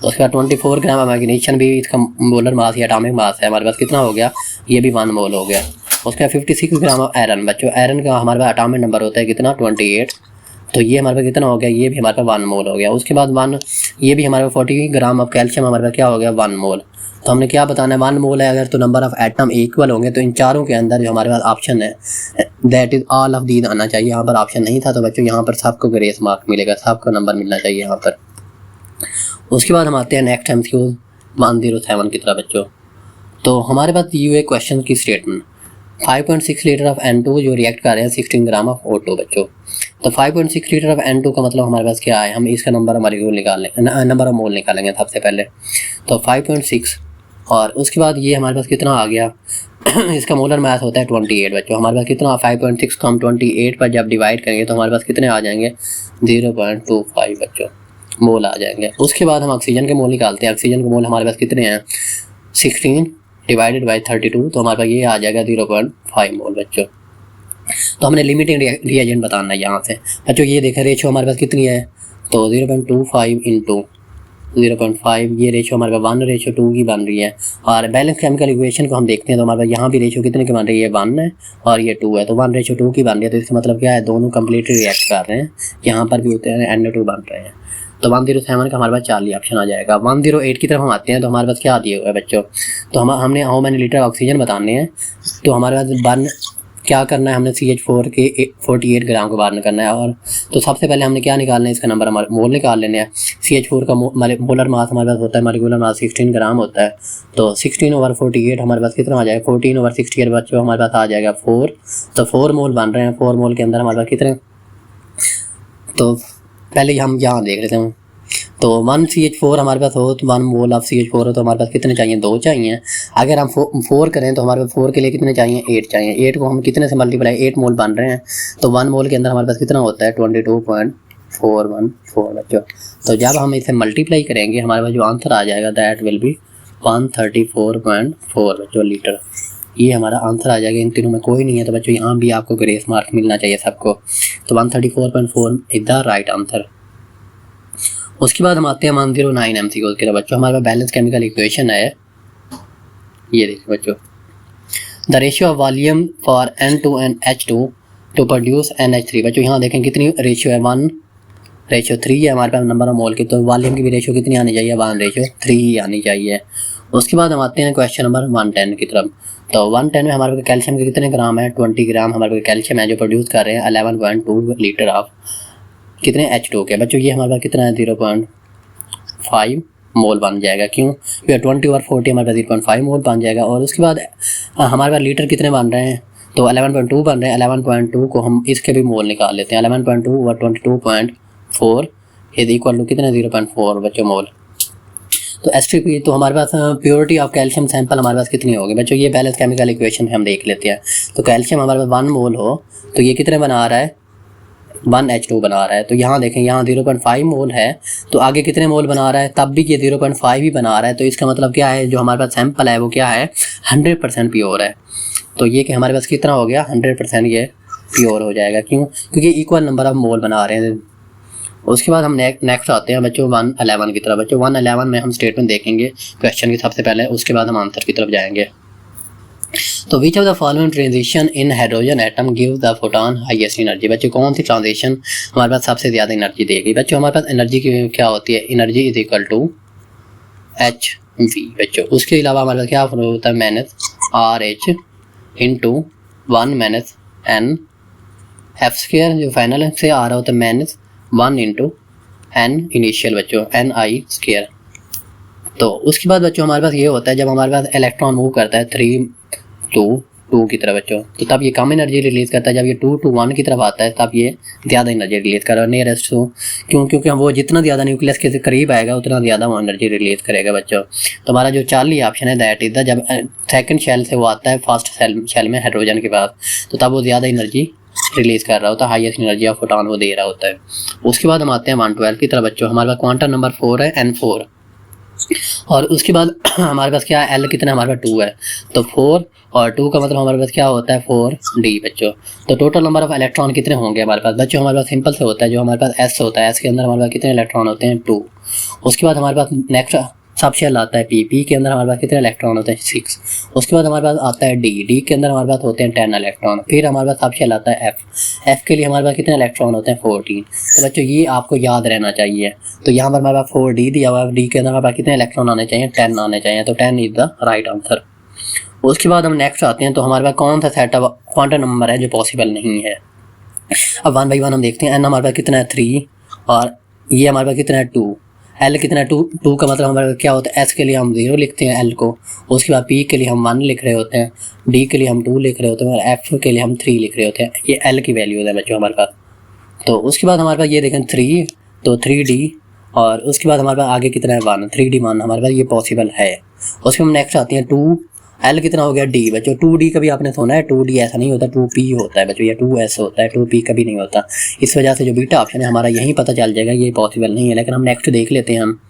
उसके बाद 24 ग्राम ऑफ मैग्नीशियम भी इसका मोलर मास या एटॉमिक मास है, हमारे पास कितना हो गया, ये भी 1 मोल हो गया। उसके बाद 56 ग्राम ऑफ आयरन बच्चों। आयरन का हमारे पास एटॉमिक नंबर होता है कितना, 28। तो ये हमारे पास कितना हो गया, ये भी हमारे पास 1 मोल हो गया। उसके बाद ये भी हमारे पास 40 ग्राम ऑफ कैल्शियम हमारे पास क्या हो गया, 1 मोल। तो हमने क्या बताना है, 1 मोल है अगर, तो नंबर ऑफ एटम इक्वल होंगे। तो इन चारों के अंदर जो हमारे पास ऑप्शन है that is all of these आना चाहिए। यहाँ पर ऑप्शन नहीं था, तो बच्चों यहाँ पर सबको ग्रेस मार्क मिलेगा, सबको नंबर मिलना चाहिए यहाँ पर। उसके बाद हम आते हैं नेक्स्ट MCQ 107 की तरफ बच्चों। तो हमारे पास ये हुए क्वेश्चन की स्टेटमेंट, 5.6 लीटर ऑफ N2 जो रिएक्ट कर रहे हैं 16 ग्राम ऑफ O2 बच्चों। तो 5.6 लीटर ऑफ N2 का मतलब हमारे पास क्या है, हम इसका नंबर नंबर ऑफ मोल निकालेंगे सबसे पहले। तो 5.6, और उसके बाद ये हमारे पास कितना आ गया इसका मोलर मास होता है 28 बच्चों। हमारे पास कितना 5.6 को हम 28 पर जब डिवाइड करेंगे तो हमारे पास कितने आ जाएंगे, 0.25 बच्चों मोल आ जाएंगे। उसके बाद हम ऑक्सीजन के मोल निकालते हैं। ऑक्सीजन के मोल हमारे पास कितने हैं, 16 डिवाइडेड बाई 32, तो हमारे पास ये आ जाएगा 0.5 मोल बच्चों। तो हमने लिमिटिंग रिएजेंट बताना है यहाँ से बच्चों। ये देखें रेशियो हमारे पास कितनी है, तो 0.25 इंटू 0.5, ये रेशियो हमारे पास 1:2 की बन रही है। और बैलेंस केमिकल इक्वेशन को हम देखते हैं तो हमारे पास यहाँ भी रेशियो कितने की बन रही है, 1 है और ये 2 है, तो 1:2 की बन रही है। तो इसका मतलब क्या है, दोनों कम्प्लीटली रिएक्ट कर रहे हैं। यहाँ पर भी होते हैं N2 बन रहे हैं। तो 107 का हमारे पास 40 ऑप्शन आ जाएगा। 108 की तरफ हम आते हैं तो हमारे पास क्या दिए हुए है बच्चों, तो हमने हाउ मैनी लीटर ऑक्सीजन बताने हैं। तो हमारे पास 1 क्या करना है, हमने CH4 के 48 ग्राम को बाहर निकालना है। और तो सबसे पहले हमने क्या निकालना है, इसका नंबर हमारे मोल निकाल लेने हैं। CH4 का मोलर मास हमारे पास होता है, मॉलिक्यूलर मास 16 ग्राम होता है। तो 16/48 हमारे पास कितना आ जाएगा, 14/68 बच्चों हमारे पास आ जाएगा 4। तो 4 मोल बन रहे हैं। 4 मोल के अंदर हमारे पास कितने, तो पहले हम यहाँ देख लेते हैं। तो 1 CH4 हमारे पास हो तो 1 मोल ऑफ CH4 हो तो हमारे पास कितने चाहिए, 2 चाहिए। अगर हम 4 करें तो हमारे पास 4 के लिए कितने चाहिए, 8 चाहिए। 8 को हम कितने से मल्टीप्लाई, 8 मोल बन रहे हैं। तो 1 मोल के अंदर हमारे पास कितना होता है, 22.414 बच्चों। तो जब हम इसे मल्टीप्लाई करेंगे हमारे पास जो आंसर आ जाएगा दैट विल बी 134.4 बच्चों लीटर। ये हमारा आंसर आ जाएगा। इन तीनों में कोई नहीं है तो बच्चों यहाँ भी आपको ग्रेस मार्क मिलना चाहिए सबको। तो 134.4 इज द राइट आंसर। उसके बाद हम आते हैं 109 MCQ के लिए बच्चों। हमारे पास बैलेंस केमिकल इक्वेशन है, ये देखिए बच्चों। The ratio of volume for N2NH2 to produce NH3 बच्चों। यहाँ देखें कितनी रेशियो है, 1:3 है हमारे पास नंबर ऑफ मोल की। तो वॉल्यूम की भी रेशियो कितनी आनी चाहिए, 1:3 ही आनी चाहिए। उसके बाद हम आते हैं क्वेश्चन नंबर 110 की तरफ। तो 110 में हमारे पास कैल्शियम के कितने ग्राम है, 20 ग्राम हमारे पास कैल्शियम है जो प्रोड्यूस कर रहे हैं 11.2 लीटर ऑफ कितने H2 के बच्चों। ये हमारे पास कितना है, 0.5 मोल बन जाएगा। क्यों, क्योंकि 20/40 हमारे पास 0.5 मोल बन जाएगा। और उसके बाद हमारे पास लीटर कितने बन रहे हैं, तो 11.2 बन रहे हैं। 11.2 को हम इसके भी मोल निकाल लेते हैं। 11.2 और 22.4 इज इक्वल टू कितने, 0.4 बच्चों मोल। तो H3 तो हमारे पास प्योरिटी ऑफ कैल्शियम सैंपल हमारे पास कितनी होगी बच्चों। ये बैलेंस केमिकल इक्वेशन हम देख लेते हैं। तो कैल्शियम हमारे पास 1 मोल हो तो ये कितने बना रहा है, 1H2 बना रहा है। तो यहाँ देखें, यहाँ 0.5 मोल है तो आगे कितने मोल बना रहा है, तब भी ये 0.5 ही बना रहा है। तो इसका मतलब क्या है, जो हमारे पास सैंपल है वो क्या है, 100% प्योर है। तो ये कि हमारे पास कितना हो गया, 100% ये प्योर हो जाएगा। क्यों, क्योंकि इक्वल नंबर ऑफ मोल बना रहे हैं। उसके बाद हम नेक्स्ट आते हैं बच्चों 111 की तरफ। बच्चों 111 में हम स्टेटमेंट देखेंगे क्वेश्चन की सबसे पहले, उसके बाद हम आंसर की तरफ जाएंगे। तो which of the following transition in hydrogen atom give the photon highest energy बच्चों। कौन सी ट्रांजिशन हमारे पास सबसे ज़्यादा एनर्जी देगी बच्चों। हमारे पास एनर्जी की क्या होती है, energy is equal to HV बच्चों। उसके अलावा हमारे पास क्या होता है, minus RH into 1 minus N F² जो फाइनल से आ रहा होता है माइनस 1 इंटू N इनिशियल बच्चों NI²। तो उसके बाद बच्चों हमारे पास ये होता है जब हमारे पास इलेक्ट्रॉन मूव करता है 3 to 2 की तरफ बच्चों, तो तब ये कम एनर्जी रिलीज़ करता है। जब ये 2 to 1 की तरफ आता है तब ये ज़्यादा एनर्जी रिलीज़ कर रहा है नियरेस्ट टू। क्यों, क्योंकि वो जितना ज़्यादा न्यूक्लियस के करीब आएगा उतना ज़्यादा वो एनर्जी रिलीज़ करेगा बच्चों। तो हमारा जो चार्ली ऑप्शन है दैट इज द, जब सेकंड शेल से वो आता है फर्स्ट शेल में हाइड्रोजन के पास, तो तब वो ज़्यादा एनर्जी रिलीज़ कर रहा होता है, हाईएस्ट एनर्जी ऑफ फोटोन वो दे रहा होता है। उसके बाद हम आते हैं 112 की तरफ बच्चों। हमारे पास क्वांटम नंबर 4 है N4। और उसके बाद हमारे पास क्या है, L कितना हमारे पास 2 है। तो 4 और 2 का मतलब हमारे पास क्या होता है, 4D बच्चों। तो टोटल नंबर ऑफ इलेक्ट्रॉन कितने होंगे हमारे पास बच्चों। हमारे पास सिंपल से होता है, जो हमारे पास S होता है, S के अंदर हमारे पास कितने इलेक्ट्रॉन होते हैं, 2। उसके बाद हमारे पास नेक्स्ट सब शेल आता है P के अंदर हमारे पास कितने इलेक्ट्रॉन होते हैं, 6। उसके बाद हमारे पास आता है D के अंदर हमारे पास होते हैं 10 इलेक्ट्रॉन। फिर हमारे पास सब शेल आता है F के लिए हमारे पास कितने इलेक्ट्रॉन होते हैं, 14। तो बच्चों ये आपको याद रहना चाहिए। तो यहाँ पर हमारे पास 4D दिया हुआ है, D के अंदर हमारे पास कितने इलेक्ट्रॉन आने चाहिए, 10 आने चाहिए। तो 10 इज द राइट आंसर। उसके बाद हम नेक्स्ट आते हैं, तो हमारे पास कौन सा सेट ऑफ क्वांटम नंबर है जो पॉसिबल नहीं है। अब 1 by 1 हम देखते हैं। N हमारे पास कितना है, 3, और ये हमारे पास कितना है, 2। L कितना है, 2 का मतलब हमारे क्या होता है, S के लिए हम 0 लिखते हैं L को। उसके बाद P के लिए हम 1 लिख रहे होते हैं, D के लिए हम 2 लिख रहे होते हैं, और F के लिए हम 3 लिख रहे होते हैं। ये L की वैल्यूज है बच्चों हमारे पास। तो उसके बाद हमारे पास ये देखें 3, तो 3D, और उसके बाद हमारे पास आगे कितना है, 1, 3D 1 हमारे पास ये पॉसिबल है। उसके हम नेक्स्ट आते हैं 2, L कितना हो गया, D बच्चों। 2D कभी आपने सुना है, 2D ऐसा नहीं होता, 2P होता है बच्चों, या 2S होता है, 2P कभी नहीं होता। इस वजह से जो बीटा ऑप्शन है हमारा यहीं पता चल जाएगा ये पॉसिबल नहीं है। लेकिन हम नेक्स्ट देख लेते हैं हम।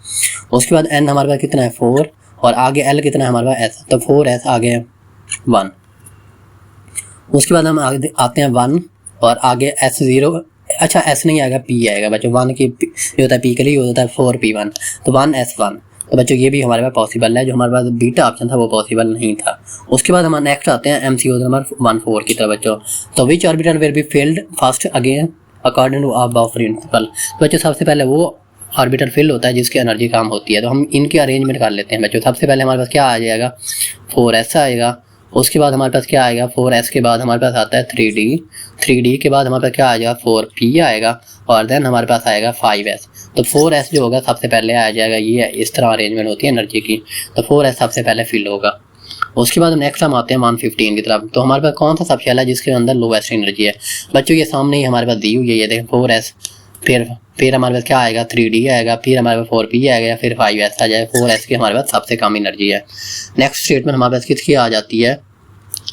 उसके बाद N हमारे पास कितना है, 4, और आगे L कितना है हमारे पास, S। तो 4S आगे 1। उसके बाद हम आगे आते हैं 1, और आगे S0, अच्छा S नहीं आएगा, P आएगा बच्चों। 1 की जो होता है P के लिए होता है 4P1, तो 1S1। तो बच्चों ये भी हमारे पास पॉसिबल है, जो हमारे पास बीटा ऑप्शन था वो पॉसिबल नहीं था। उसके बाद हम नेक्स्ट आते हैं MCQ नंबर 14 की तरफ बच्चों। तो which orbital will be filled first again according to aufbau principle. तो बच्चों सबसे पहले वो ऑर्बिटल फिल होता है जिसकी एनर्जी कम होती है। तो हम इनकी अरेंजमेंट कर लेते हैं बच्चों। सबसे पहले हमारे पास क्या आ जाएगा, 4S आएगा, उसके बाद हमारे पास क्या आएगा, 4s के बाद हमारे पास आता है 3d के बाद हमारे पास क्या आ जाएगा, 4p आएगा, और देन हमारे पास आएगा 5s। तो 4s जो होगा सबसे पहले आ जाएगा, ये इस तरह अरेंजमेंट होती है एनर्जी की, तो 4s सबसे पहले फिल होगा। उसके बाद नेक्स्ट हम आते हैं 115 की तरफ। तो हमारे पास कौन सा सबशेल है जिसके अंदर लोवेस्ट एनर्जी है बच्चों, ये सामने ही हमारे पास दी हुई है, ये देखें 4s, फिर हमारे पास क्या आएगा, 3d आएगा, फिर हमारे पास 4p आएगा, फिर 5s आ जाएगा। 4s की हमारे पास सबसे कम एनर्जी है। नेक्स्ट स्टेटमेंट हमारे पास किसकी आ जाती है,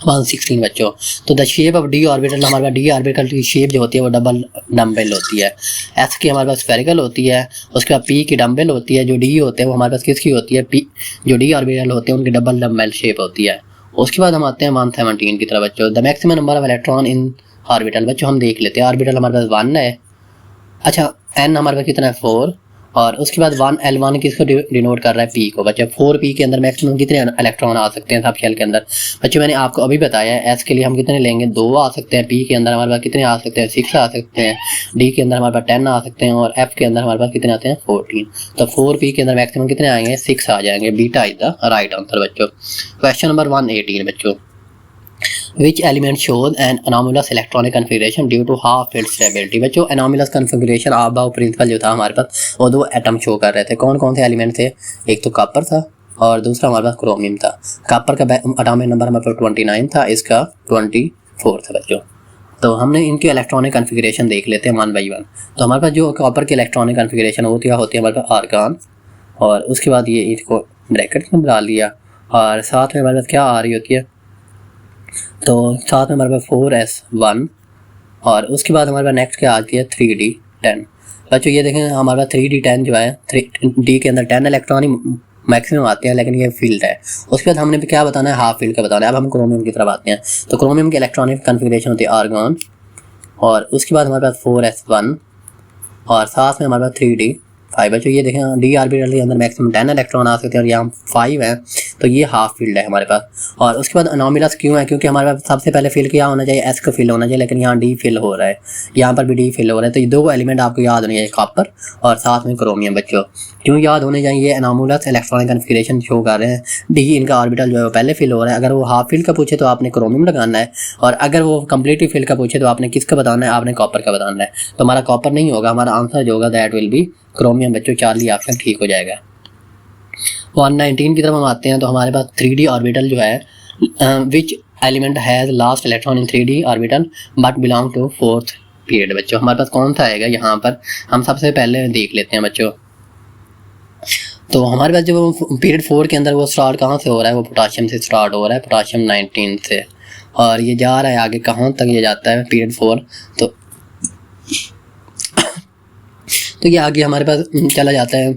116 बच्चों। तो the shape of D orbital, हमारे पास डी ऑर्बिटल की शेप जो होती है वो डबल डम्बल होती है। एस की हमारे पास स्फेरिकल होती है, उसके बाद पी की डम्बल होती है, जो डी होते हैं वो हमारे पास किसकी होती है, पी जो डी ऑर्बिटल होते हैं उनकी डबल डम्बल शेप होती है। उसके बाद हम आते हैं 117 की तरफ बच्चों। The maximum number of electron in orbital, बच्चों हम देख लेते हैं। ऑर्बिटल हमारे पास 1 है, अच्छा एन हमारे पास कितना है 4, और उसके बाद 1L1 किसको डिनोट कर रहा है, पी को। बच्चे 4p के अंदर मैक्सिमम कितने इलेक्ट्रॉन आ सकते हैं सब शेल के अंदर। बच्चे मैंने आपको अभी बताया है, एस के लिए हम कितने लेंगे, 2 आ सकते हैं, पी के अंदर हमारे पास कितने आ सकते हैं, 6 आ सकते हैं, डी के अंदर हमारे पास 10 आ सकते हैं, और एफ के अंदर हमारे पास कितने आते हैं 14। तो 4p के अंदर मैक्सिमम कितने आएंगे, 6 आ जाएंगे। Beta is the right answer बच्चों। क्वेश्चन नंबर 118 बच्चों, Which element shows an anomalous electronic configuration due to half field stability। बच्चों anomalous configuration आप बाउ प्रिंसिपल जो था हमारे पास वो 2 एटम शो कर रहे थे। कौन कौन से एलिमेंट थे, एक तो कॉपर था और दूसरा हमारे पास क्रोमियम था। कॉपर का एटॉमिक नंबर हमारे पास 29 था, इसका 24 था बच्चों। तो हमने इनकी इलेक्ट्रॉनिक कन्फिगरेशन देख लेते हैं 1 by 1। तो हमारे पास जो कॉपर की इलेक्ट्रॉनिक कन्फिगरेशन होती है हमारे पास आर्गन, और उसके बाद ये इसको ब्रैकेट में डाल लिया, और साथ में हमारे पास क्या आ रही होती है, तो साथ में हमारे पास 4s1, और उसके बाद हमारे पास नेक्स्ट क्या आती है 3d10। बच्चों ये देखें हमारे पास 3d10 जो है, 3d के अंदर 10 इलेक्ट्रॉन ही मैक्सिमम आते हैं, लेकिन ये फील्ड है। उसके बाद हमने भी क्या बताना है, हाफ फील्ड का बताना है। अब हम क्रोमियम की तरफ आते हैं। तो क्रोमियम की इलेक्ट्रॉनिक कन्फिगरेशन होती है आर्गन, और उसके बाद हमारे पास 4s1, और साथ में हमारे पास 3d5। बच्चों ये देखें डी ऑर्बिटल के अंदर मैक्सिमम 10 इलेक्ट्रॉन आ सकते हैं, और यहाँ 5 है, तो ये हाफ फील्ड है हमारे पास। और उसके बाद अनोमलस क्यों है, क्योंकि हमारे पास सबसे पहले फिल क्या होना चाहिए, एस का फिल होना चाहिए, लेकिन यहाँ डी फिल हो रहा है, यहाँ पर भी डी फिल हो रहा है। तो ये 2 एलिमेंट आपको याद होने चाहिए, कॉपर और साथ में क्रोमियम। बच्चों क्यों याद होने चाहिए, अनोमलस इलेक्ट्रॉनिक कन्फिगरेशन शो कर रहे हैं। डी इनका ऑर्बिटल जो है वो पहले फिल हो रहा है। अगर वो हाफ फील्ड का पूछे तो आपने क्रोमियम लगाना है, और अगर वो कम्प्लीटली फिल का पूछे तो आपने किसका बताना है, आपने कॉपर का बताना है। तो हमारा कॉपर नहीं होगा, हमारा आंसर जो होगा दैट विल बी क्रोमियम। बच्चों 4 ऑप्शन ठीक हो जाएगा। 119 की तरफ हम आते हैं। तो हमारे पास 3d ऑर्बिटल जो है, which element has last electron in 3d orbital but belong to 4th period. बच्चों हमारे पास कौन सा आएगा, यहाँ पर हम सबसे पहले देख लेते हैं बच्चों। तो हमारे पास जो पीरियड 4 के अंदर वो स्टार्ट कहाँ से हो रहा है, वो पोटाशियम से स्टार्ट हो रहा है, पोटाशियम 19 से, और ये जा रहा है आगे कहाँ तक ये जाता है पीरियड 4। तो ये आगे हमारे पास चला जाता है,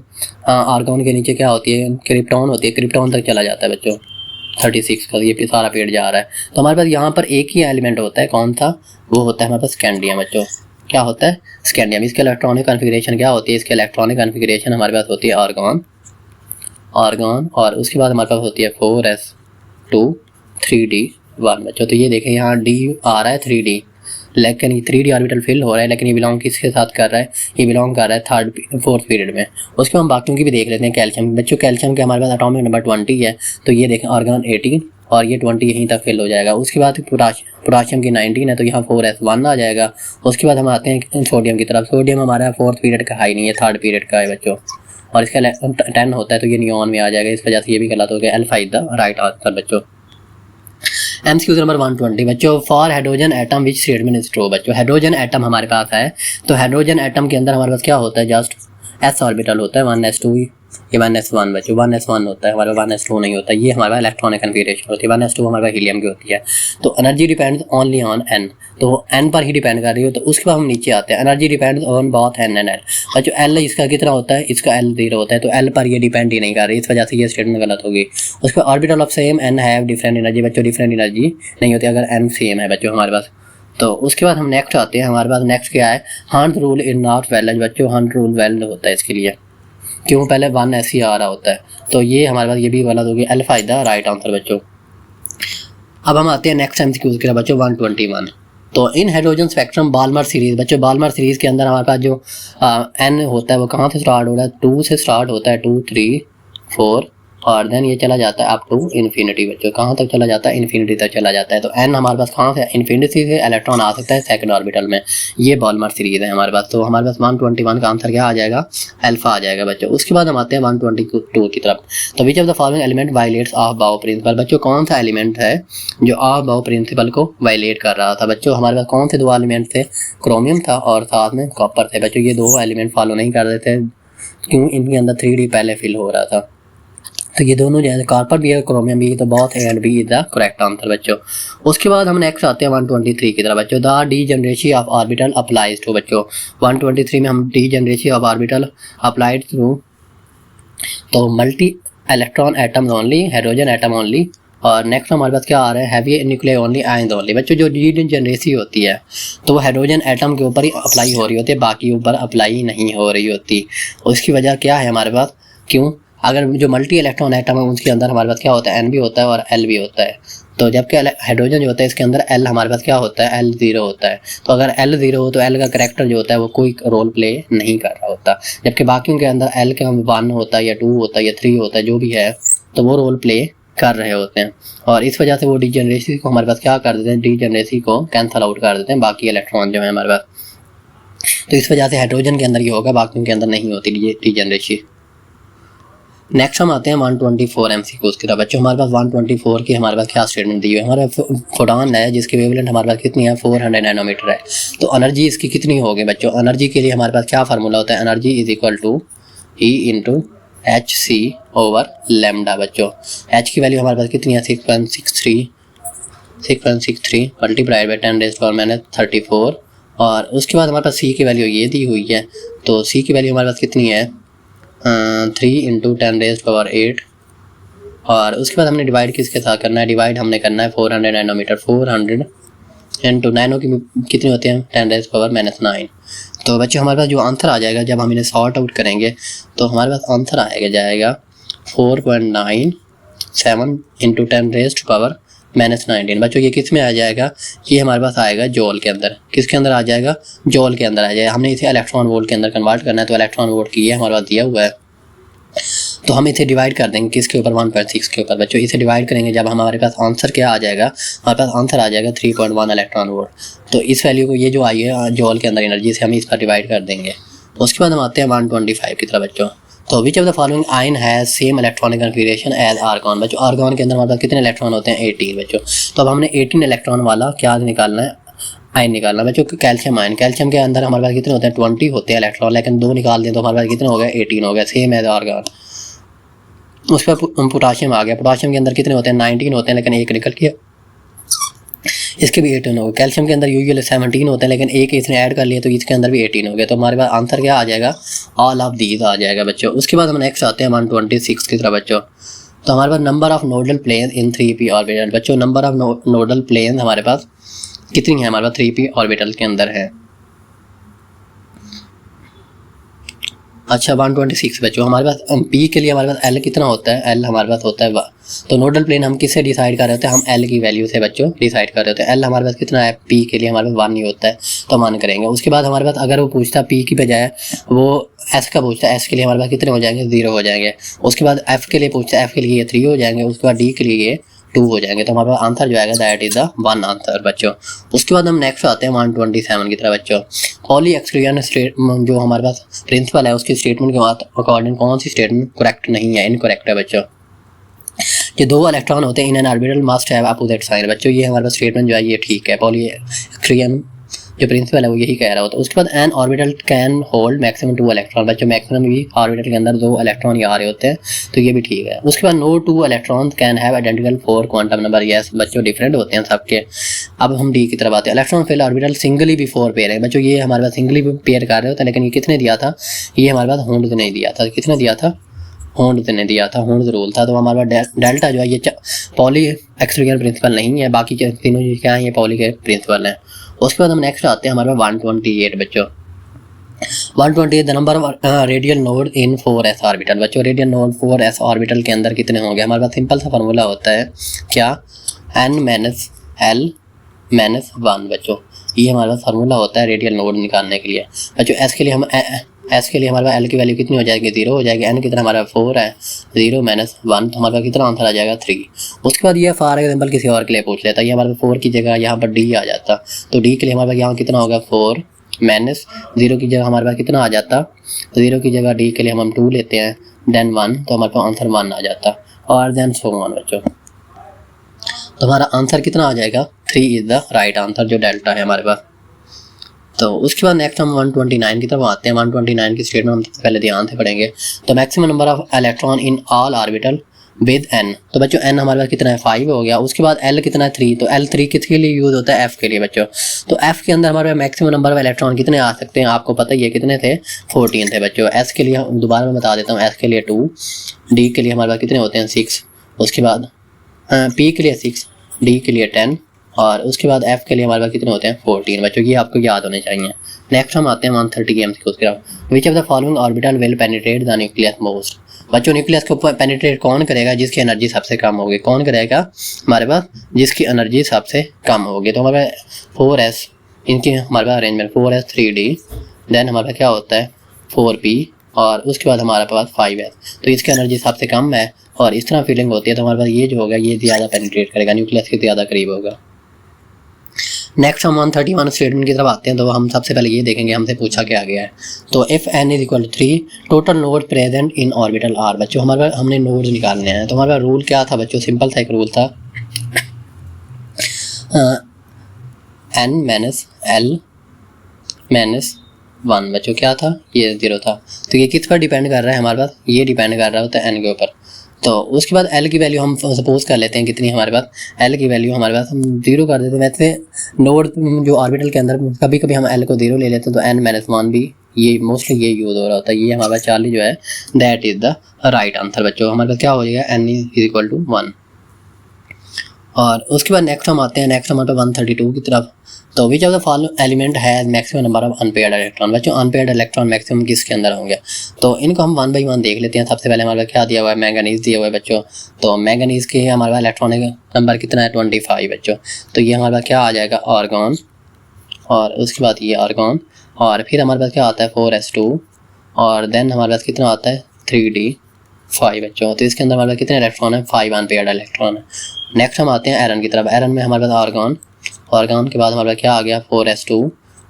आर्गन के नीचे क्या होती है, क्रिप्टॉन होती है, क्रिप्टॉन तक चला जाता है बच्चों 36 का, ये सारा पीरियड जा रहा है। तो हमारे पास यहाँ पर एक ही एलिमेंट होता है, कौन सा, वो होता है हमारे पास स्कैंडियम। बच्चों क्या होता है, स्कैंडियम। इसके इलेक्ट्रॉनिक कन्फिगरेशन क्या होती है, इसके इलेक्ट्रॉनिक कन्फिगरेशन हमारे पास होती है आर्गन, और उसके बाद हमारे पास होती है 4s2 3d1। बच्चों तो ये देखें यहाँ डी आ रहा है 3d, लेकिन ये 3d ऑर्बिटल फिल हो रहा है, लेकिन ये बिलोंग किसके साथ कर रहा है, ये बिलोंग कर रहा है 4th पीरियड में। उसके हम बाकियों की भी देख लेते हैं। कैल्शियम। बच्चों कैल्शियम के हमारे पास एटॉमिक नंबर 20 है, तो ये देखें आर्गन 18, और ये 20 यहीं तक फिल हो जाएगा। उसके बाद पोटाशियम की 19 है, तो यहाँ 4s1 आ जाएगा। उसके बाद हम आते हैं सोडियम की तरफ। सोडियम हमारा 4th पीरियड का हाई नहीं है, 3rd पीरियड का है बच्चों, और इसका 10 होता है, तो ये नियॉन में आ जाएगा, इस वजह से ये भी गलत हो गया। Alpha is the right answer बच्चों। MCQ नंबर 120 बच्चों, for hydrogen atom which statement is true. बच्चों हाइड्रोजन एटम हमारे पास है, तो हाइड्रोजन एटम के अंदर हमारे पास क्या होता है, जस्ट s ऑर्बिटल होता है, 1s2, ये 1s1 बच्चों 1s1 होता है, हमारे 1s2 नहीं होता। ये हमारे पास इलेक्ट्रॉनिक कन्फिगरेशन होती है। 1s2 हमारे पास हीलियम की होती है। तो energy depends only on n, तो n पर ही डिपेंड कर रही हो। तो उसके बाद हम नीचे आते हैं, energy depends on both n and l। बच्चों l इसका कितना होता है, इसका l 0 होता है, तो l पर ये डिपेंड ही नहीं कर रही, इस वजह से ये स्टेटमेंट गलत होगी। उसके orbital of same n have different energy. बच्चों डिफरेंट एनर्जी नहीं होती अगर n सेम है बच्चों हमारे पास। तो उसके बाद हम नेक्स्ट आते हैं। हमारे पास नेक्स्ट क्या है, Hunt rule in not valid. बच्चों हंट रूल वैलिड होता है इसके लिए, क्यों, पहले 1 ऐसे ही आ रहा होता है, तो ये हमारे पास ये भी गलत होगी। Alpha is the right answer बच्चों। अब हम आते हैं नेक्स्ट MCQ के बच्चों 121। तो इन हाइड्रोजन स्पेक्ट्रम बाल्मर सीरीज। बच्चों बाल्मर सीरीज के अंदर हमारे पास जो n होता है वो कहाँ से स्टार्ट हो रहा है, 2 से स्टार्ट होता है, 2 3 4 और देन ये चला जाता है अप टू इन्फिनिटी बच्चों। कहाँ तक चला जाता है? इन्फिनिटी तक चला जाता है। तो n हमारे पास कहाँ से इन्फिनिटी से इलेक्ट्रॉन आ सकता है सेकंड ऑर्बिटल में। ये बॉल्मर सीरीज है हमारे पास। तो हमारे पास 121 का आंसर क्या आ जाएगा? अल्फा आ जाएगा बच्चों। उसके बाद हम आते हैं 122 की तरफ। तो which of the following element violets of बाउ प्रिंसिपल बच्चों, कौन सा एलिमेंट है जो ऑफ बाउ प्रिंसिपल को वायलेट कर रहा था बच्चों? हमारे पास कौन से दो एलिमेंट थे? क्रोमियम था और साथ में कॉपर थे बच्चों। ये दो एलिमेंट फॉलो नहीं कर रहे थे, क्यों? इनके अंदर 3D पहले फिल हो रहा था। तो ये दोनों जो है कॉपर भी है क्रोमियम भी, तो both A and B is the correct answer बच्चों। उसके बाद हम नेक्स्ट आते हैं 123 की तरफ बच्चों। The degeneracy of orbital applies to बच्चों। 123 में हम degeneracy of orbital applied through, तो multi electron atoms only, hydrogen atom only, और नेक्स्ट हमारे पास क्या आ रहा है? Heavy nuclear only, ions only बच्चों। जो डीजेनरेसी होती है तो वो हाइड्रोजन एटम के ऊपर ही अप्लाई हो रही होती है, बाकी ऊपर अप्लाई नहीं हो रही होती। उसकी वजह क्या है हमारे पास? क्यों? अगर जो मल्टी इलेक्ट्रॉन एटम है उसके अंदर हमारे पास क्या होता है? एन भी होता है और एल भी होता है। तो जबकि हाइड्रोजन जो होता है इसके अंदर एल हमारे पास क्या होता है? एल 0 होता है। तो अगर एल 0 हो तो एल का करैक्टर जो होता है वो कोई रोल प्ले नहीं कर रहा होता, जबकि बाकियों के अंदर एल का 1 होता है या 2 होता है या 3 होता है, जो भी है, तो वो रोल प्ले कर रहे होते हैं। और इस वजह से वो डीजेनरेसी को हमारे पास क्या कर देते हैं? डीजेनरेसी को कैंसल आउट कर देते हैं बाकी इलेक्ट्रॉन जो है हमारे पास। तो इस वजह से हाइड्रोजन के अंदर ये होगा, बाकियों के अंदर नहीं होती डीजेनरेसी। नेक्स्ट हम आते हैं 124 MCQs की तरफ बच्चों। हमारे पास 124 की हमारे पास क्या स्टेटमेंट दी हुई है? हमारा फोटॉन है जिसकी वेवलेंथ हमारे पास कितनी है? 400 नैनोमीटर है। तो एनर्जी इसकी कितनी होगी बच्चों? एनर्जी के लिए हमारे पास क्या फार्मूला होता है? Energy is equal to E into HC over lambda बच्चों। H की वैल्यू हमारे पास कितनी है? 6.63 मल्टीप्लाइड बाई 10⁻34। और उसके बाद हमारे पास C की वैल्यू ये दी हुई है। तो C की वैल्यू हमारे पास कितनी है? 3 इंटू 10⁸। और उसके बाद हमने डिवाइड किसके साथ करना है? डिवाइड हमने करना है 400 नैनोमीटर। 400 इंटू नैनो की कितनी होती है? 10⁻⁹। तो बच्चों हमारे पास जो आंसर आ जाएगा जब हम इन्हें सॉर्ट आउट करेंगे तो हमारे पास आंसर आएगा जाएगा 4.97 इंटू 10⁻⁻19 बच्चों। ये किस में आ जाएगा? ये हमारे पास आएगा जॉल के अंदर। किसके अंदर आ जाएगा? जॉल के अंदर आ जाएगा। हमने इसे इलेक्ट्रॉन वोल्ट के अंदर कन्वर्ट करना है, तो इलेक्ट्रॉन वोल्ट की ये हमारे पास दिया हुआ है। तो हम इसे डिवाइड कर देंगे किसके ऊपर? 1.6 के ऊपर बच्चों। इसे डिवाइड करेंगे जब हमारे पास आंसर क्या आ जाएगा? हमारे पास आंसर आ जाएगा 3.1 इलेक्ट्रॉन वोल्ट। तो इस वैल्यू को, ये जो आई है जॉल के अंदर एनर्जी, से हम इस पर डिवाइड कर देंगे। उसके बाद हम आते हैं 125 की तरफ बच्चों। तो which of the following ion has same electronic configuration as argon बच्चों। आर्गॉन के अंदर हमारे पास कितने इलेक्ट्रॉन होते हैं? 18 बच्चों। तो अब हमने 18 इलेक्ट्रॉन वाला क्या निकालना है? आयन निकालना बच्चों। कैल्शियम आयन, कैल्शियम के अंदर हमारे पास कितने होते हैं? 20 होते हैं इलेक्ट्रॉन, लेकिन 2 निकाल दें तो हमारे पास कितने हो गए? 18 हो गए, सेम एज आर्गॉन। उस पर पोटाशियम आ गया। पोटाशियम के अंदर कितने होते हैं? 19 होते हैं, लेकिन एक निकल गया, इसके भी 18 हो गए। कैल्शियम के अंदर यूजुअली 17 होते हैं, लेकिन एक इसने ऐड कर लिया तो इसके अंदर भी 18 हो गए। तो हमारे पास आंसर क्या आ जाएगा? ऑल ऑफ दीज आ जाएगा बच्चों। उसके बाद हम नेक्स्ट आते हैं 126 की तरफ बच्चों। तो हमारे पास number of nodal plane in 3p orbital बच्चों। नंबर ऑफ नोडल प्लेन हमारे पास कितनी है? हमारे पास 3p ऑर्बिटल के अंदर है। अच्छा 126 बच्चों। हमारे पास p के लिए हमारे पास l कितना होता है? l हमारे पास होता है 1। तो नोडल प्लेन हम किससे डिसाइड कर रहे होते हैं? हम l की वैल्यू से बच्चों डिसाइड कर रहे होते हैं। l हमारे पास कितना है? p के लिए हमारे पास 1 ही होता है, तो मान करेंगे। उसके बाद हमारे पास अगर वो पूछता है p की बजाय वो s का पूछता है, s के लिए हमारे पास कितने हो जाएंगे? 0 हो जाएंगे। उसके बाद f के लिए पूछता है, f के लिए ये 3 हो जाएंगे। उसके बाद d के लिए ये 2 हो जाएंगे। तो हमारे पास आंसर जो आएगा दैट इज द 1 आंसर बच्चों। उसके बाद हम नेक्स्ट आते हैं 127 की तरफ बच्चों। पॉली एक्सक्लूजन जो हमारे पास प्रिंसिपल है उसकी स्टेटमेंट के अकॉर्डिंग कौन सी स्टेटमेंट करेक्ट नहीं है? इनकरेक्ट है बच्चों। जो 2 इलेक्ट्रॉन होते हैं in an orbital must have opposite sign बच्चों। ये हमारे पास स्टेटमेंट जो है ये ठीक है। पॉली एक्सक्लूजन जो प्रिंसिपल है वो यही कह रहा होता है। उसके बाद N orbital can hold maximum 2 electron बच्चों। मैक्सिमम भी ऑर्बिटल के अंदर 2 इलेक्ट्रॉन ही आ रहे होते हैं, तो ये भी ठीक है। उसके बाद no 2 electron can have identical 4 quantum number. Yes बच्चों, डिफरेंट होते हैं सबके। अब हम डी की तरफ आते हैं। इलेक्ट्रॉन फिल ऑर्बिटल सिंगली भी 4 पेयर है बच्चों। ये हमारे पास सिंगली भी पेयर कर रहे होते हैं, लेकिन ये कितने दिया था? ये हमारे पास होंड नहीं दिया था। कितने दिया था? होंड ने दिया था, होंड रूल था। तो हमारे पास डेल्टा जो है ये पॉली एक्सक्लूजन प्रिंसिपल नहीं है, बाकी तीनों जो क्या है ये पॉली के प्रिंसिपल हैं। उसके बाद हम नेक्स्ट आते हैं हमारे पास 128 बच्चों। 128 the number of radial node in 4s orbital बच्चों। रेडियल नोड 4s ऑर्बिटल के अंदर कितने होंगे? हमारे पास सिंपल सा फार्मूला होता है क्या? n - l - 1 बच्चों। ये हमारा फार्मूला होता है रेडियल नोड निकालने के लिए बच्चों। s के लिए हम एस के लिए हमारे पास एल की वैल्यू कितनी हो जाएगी 0 हो जाएगी, एन कितना हमारा 4 है 0 माइनस 1 तो हमारे पास कितना आंसर आ जाएगा 3। उसके बाद ये फॉर एग्जाम्पल किसी और के लिए पूछ लेता है, ये हमारे पास 4 की जगह यहाँ पर डी आ जाता, तो डी के लिए हमारे पास यहाँ कितना होगा 4 माइनस 0 की जगह हमारे पास कितना आ जाता, 0 की जगह डी के लिए हम 2 लेते हैं देन 1 तो हमारे पास आंसर 1 आ जाता और देन सो ऑन बच्चों। तो हमारा आंसर कितना आ जाएगा 3 इज द राइट आंसर जो डेल्टा है हमारे पास। तो उसके बाद नेक्स्ट हम 129 की तरफ आते हैं। 129 की स्टेटमेंट हम पहले ध्यान से पढ़ेंगे। तो maximum number of electron in all orbital with n, तो बच्चों n हमारे पास कितना है 5 हो गया। उसके बाद l कितना है 3, तो l 3 किसके लिए यूज होता है f के लिए बच्चों। तो f के अंदर हमारे पास मैक्सिमम नंबर ऑफ इलेक्ट्रॉन कितने आ सकते हैं आपको पता ही है कितने थे 14 थे बच्चों। s के लिए दोबारा मैं बता देता हूँ, s के लिए 2, d के लिए हमारे पास कितने होते हैं 6, उसके बाद p के लिए 6, d के लिए 10 और उसके बाद f के लिए हमारे पास कितने होते हैं 14 बच्चों, ये आपको याद होने चाहिए। नेक्स्ट हम आते हैं 130 की MCQ की तरफ। विच of the following orbital will penetrate the nucleus most, बच्चों न्यूक्लियस को पेनिट्रेट कौन करेगा जिसकी एनर्जी सबसे कम होगी, कौन करेगा हमारे पास जिसकी एनर्जी सबसे कम होगी। तो हमारे 4s इनकी हमारे पास अरेंजमेंट 4s 3d देन हमारे पास क्या होता है 4p और उसके बाद हमारे पास 5s, तो इसकी एनर्जी सबसे कम है और इस तरह फीलिंग होती है तो हमारे पास ये जो होगा ये ज़्यादा पेनिट्रेट करेगा, न्यूक्लियस के ज़्यादा करीब होगा। नेक्स्ट हम 131 स्टेटमेंट की तरफ आते हैं। तो हम सबसे पहले ये देखेंगे हमसे पूछा क्या गया है। तो if n is equal to 3 total node present in orbital r, बच्चों हमारे पास हमने नोड्स निकालने हैं। तो हमारे पास रूल क्या था बच्चों, सिंपल सा एक रूल था n माइनस l माइनस 1 बच्चों क्या था ये 0 था। तो ये किस पर डिपेंड कर रहा है हमारे पास, ये डिपेंड कर रहा होता है n के ऊपर। तो उसके बाद L की वैल्यू हम सपोज कर लेते हैं कितनी हमारे पास, L की वैल्यू हमारे पास हम 0 कर देते हैं। वैसे नोड जो ऑर्बिटल के अंदर कभी कभी हम L को 0 ले लेते हैं तो n माइनस 1 भी ये मोस्टली ये यूज़ हो रहा होता है। ये हमारे पास 40 जो है that is the right answer बच्चों। हमारे पास क्या हो जाएगा n इज इक्वल टू 1। और उसके बाद नेक्स्ट हम आते हैं नेक्स्ट हमारे पास 132 की तरफ। तो which of the following element has maximum number of unpaired electron, बच्चों अनपेयर्ड इलेक्ट्रॉन मैक्सिमम किसके अंदर होंगे। तो इनको हम 1 बाई 1 देख लेते हैं। सबसे पहले हमारे पास क्या दिया हुआ है, मैंगनीज दिया हुआ है बच्चों। तो मैंगनीज के हमारे पास इलेक्ट्रॉनिक नंबर कितना है 25 बच्चों। तो ये हमारे पास क्या आ जाएगा आर्गॉन और उसके बाद ये आर्गॉन और फिर हमारे पास क्या आता है 4s2 और देन हमारे पास कितना आता है 3d5 बच्चों। तो इसके अंदर हमारे पास कितने इलेक्ट्रॉन है 5 अनपेयर्ड इलेक्ट्रॉन है। नेक्स्ट हम आते हैं आयरन की तरफ। आयरन में हमारे पास आर्गॉन के बाद हमारे पास क्या आ गया 4s2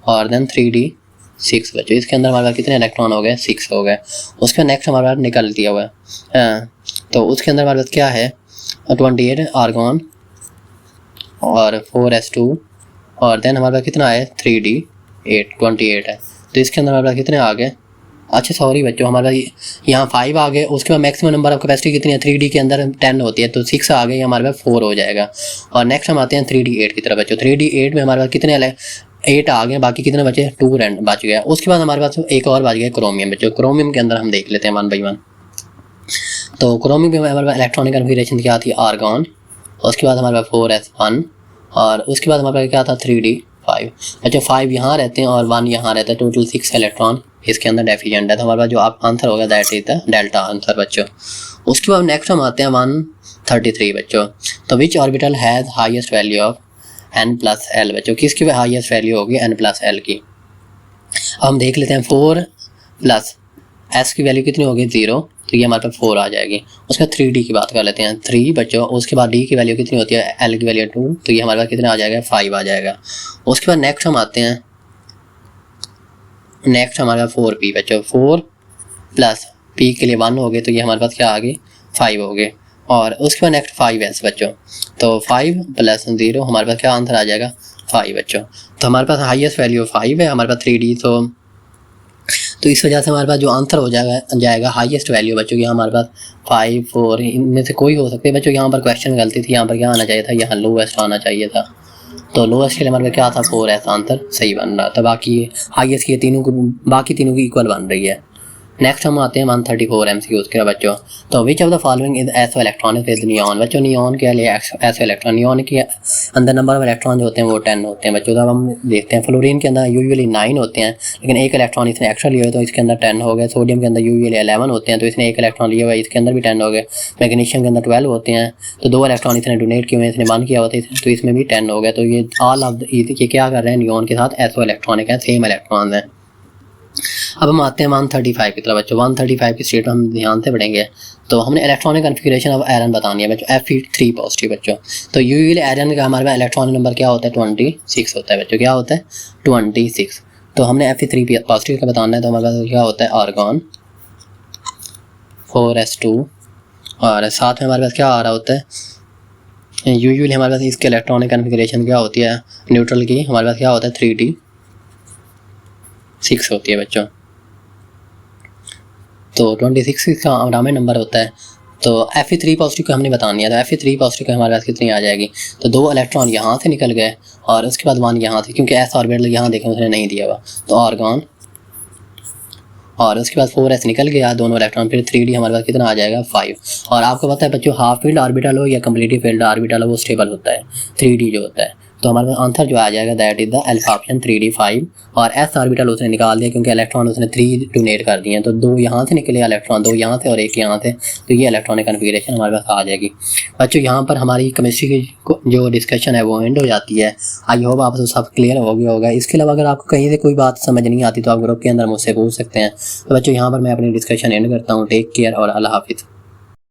और देन 3d6 बच्चों। इसके अंदर हमारे पास कितने इलेक्ट्रॉन हो गए 6 हो गए। उसके नेक्स्ट हमारे पास निकल दिया हुआ है तो उसके अंदर हमारे पास क्या है 28 आर्गॉन और 4s2 और देन हमारे पास कितना है 3d8 28 है। तो इसके अंदर हमारे पास कितने आ गए, अच्छा सॉरी बच्चों हमारे पास यहाँ 5 आ गए। उसके बाद मैक्सिमम नंबर ऑफ कैपेसिटी कितनी है 3d के अंदर 10 होती है तो 6 आ गए, हमारे पास 4 हो जाएगा। और नेक्स्ट हम आते हैं 3d8 की तरफ बच्चों। 3d8 में हमारे पास कितने 8 आ गए, बाकी कितने बचे 2 रैंड बच गया। उसके बाद हमारे पास एक और बच गया क्रोमियम बच्चों। क्रोमियम के अंदर हम देख लेते हैं 1 बाई 1। तो क्रोमियम में हमारे पास इलेक्ट्रॉनिक कन्फिगरेशन क्या थी आर्गॉन, उसके बाद हमारे पास 4s1 और उसके बाद हमारे पास क्या था 3d5। अच्छा 5 यहाँ रहते हैं और 1 यहाँ रहता है, टोटल 6 इलेक्ट्रॉन इसके अंदर डेफिशिएंट है। तो हमारे पास जो आप आंसर होगा that is the delta answer बच्चों। उसके बाद नेक्स्ट हम आते हैं 133 बच्चों। तो which orbital has highest value of n plus l बच्चों, किसकी हाईएस्ट वैल्यू होगी n प्लस l की। हम देख लेते हैं 4 प्लस s की वैल्यू कितनी होगी 0 तो ये हमारे पास 4 आ जाएगी। उसके बाद 3d की बात कर लेते हैं 3 बच्चों। उसके बाद d की वैल्यू कितनी होती है l की वैल्यू 2 तो ये हमारे पास कितना आ जाएगा 5 आ जाएगा। उसके बाद नेक्स्ट हम आते हैं नेक्स्ट हमारे पास 4p बच्चों। 4 प्लस p के लिए 1 हो गए तो ये हमारे पास क्या आ गए 5 हो गए। और उसके बाद नेक्स्ट 5s बच्चों। तो 5 प्लस 0 हमारे पास क्या आंसर आ जाएगा 5 बच्चों। तो हमारे पास हाईएस्ट वैल्यू 5 है हमारे पास 3d तो इस वजह से हमारे पास जो आंसर हो जाएगा हाईएस्ट वैल्यू बच्चों की हमारे पास 5 4 इनमें से कोई हो सकते हैं बच्चों। यहाँ पर क्वेश्चन गलती थी, यहाँ पर क्या आना चाहिए था, यहाँ लोएस्ट आना चाहिए था। तो लोएस्ट के लिए हमारे पास क्या था 4s आंसर सही बन रहा था। बाकी हाईएस्ट के तीनों को बाकी तीनों की इक्वल बन रही है। नेक्स्ट हम आते हैं 134 MCQ के बच्चों। तो which of the following is एसो इलेक्ट्रॉनिक विद नियॉन बच्चों। नियॉन के लिए एसो इलेक्ट्रॉन, नियॉन के अंदर नंबर ऑफ इलेक्ट्रॉन जो होते हैं वो 10 होते हैं बच्चों। तो अब हम देखते हैं फ्लोरीन के अंदर यूजुअली 9 होते हैं लेकिन एक इलेक्ट्रॉन इसने एक्स्ट्रा लिया है तो इसके अंदर 10 हो गए। सोडियम के अंदर यूजुअली 11 होते हैं तो इसने एक इलेक्ट्रॉन लिया हुआ है, इसके अंदर भी 10 हो गए। मैग्नीशियम के अंदर 12 होते हैं तो 2 इलेक्ट्रॉन इसने डोनेट किए हुए हैं, इसने 1 किया होता है तो इसमें भी 10 हो गए। तो ये ऑल ऑफ ये क्या कर रहे हैं नियॉन के साथ एसो इलेक्ट्रॉनिक है, सेम इलेक्ट्रॉन है। अब हम आते हैं 135 की तरफ बच्चों। 135 की स्टेट हम ध्यान से पढ़ेंगे। तो हमने इलेक्ट्रॉनिक कन्फिगरेशन ऑफ आयरन बतानी है बच्चों। Fe3 पॉजिटिव बच्चों। तो यूजुअली आयरन का हमारे पास इलेक्ट्रॉनिक नंबर क्या होता है 26 होता है बच्चों। क्या होता है 26। तो हमने Fe3 पॉजिटिव का बताना है। तो हमारे पास क्या होता है आर्गॉन 4s2 और साथ में हमारे पास क्या आ रहा होता है यूजुअली हमारे पास इसके इलेक्ट्रॉनिक कन्फिगरेशन क्या होती है न्यूट्रल की हमारे पास क्या होता है 3d6 होती है बच्चों। तो 26 का अटामिक नंबर होता है। तो Fe3 पॉजिटिव का हमने बतानी है। तो Fe3 पॉजिटिव का हमारे पास कितनी आ जाएगी। तो 2 इलेक्ट्रॉन यहाँ से निकल गए और उसके बाद 1 यहाँ से, क्योंकि s ऑर्बिटल यहाँ देखें उसने नहीं दिया हुआ। तो आर्गॉन और उसके बाद 4s निकल गया दोनों इलेक्ट्रॉन। फिर 3d हमारे पास कितना आ जाएगा 5। और आपको पता है बच्चों हाफ फील्ड ऑर्बिटल हो या कम्प्लीटली फील्ड ऑर्बिटल हो वो स्टेबल होता है 3d जो होता है। तो हमारे पास आंसर जो आ जाएगा that is the alpha option 3d 5। और s ऑर्बिटल उसने निकाल दिया क्योंकि इलेक्ट्रॉन उसने 3 डोनेट कर दिए हैं। तो 2 यहाँ से निकले इलेक्ट्रॉन, 2 यहाँ से और 1 यहाँ से। तो ये इलेक्ट्रॉनिक कन्फिगरेशन हमारे पास आ जाएगी बच्चों। यहाँ पर हमारी केमिस्ट्री की जो डिस्कशन है वो एंड हो जाती है। आई होप आप सब क्लियर हो गया होगा। इसके अलावा अगर आपको कहीं से कोई बात समझ नहीं आती तो आप ग्रुप के अंदर मुझसे पूछ सकते हैं। तो बच्चों यहाँ पर मैं अपनी डिस्कशन एंड करता हूँ। टेक केयर और अल्लाह हाफिज़।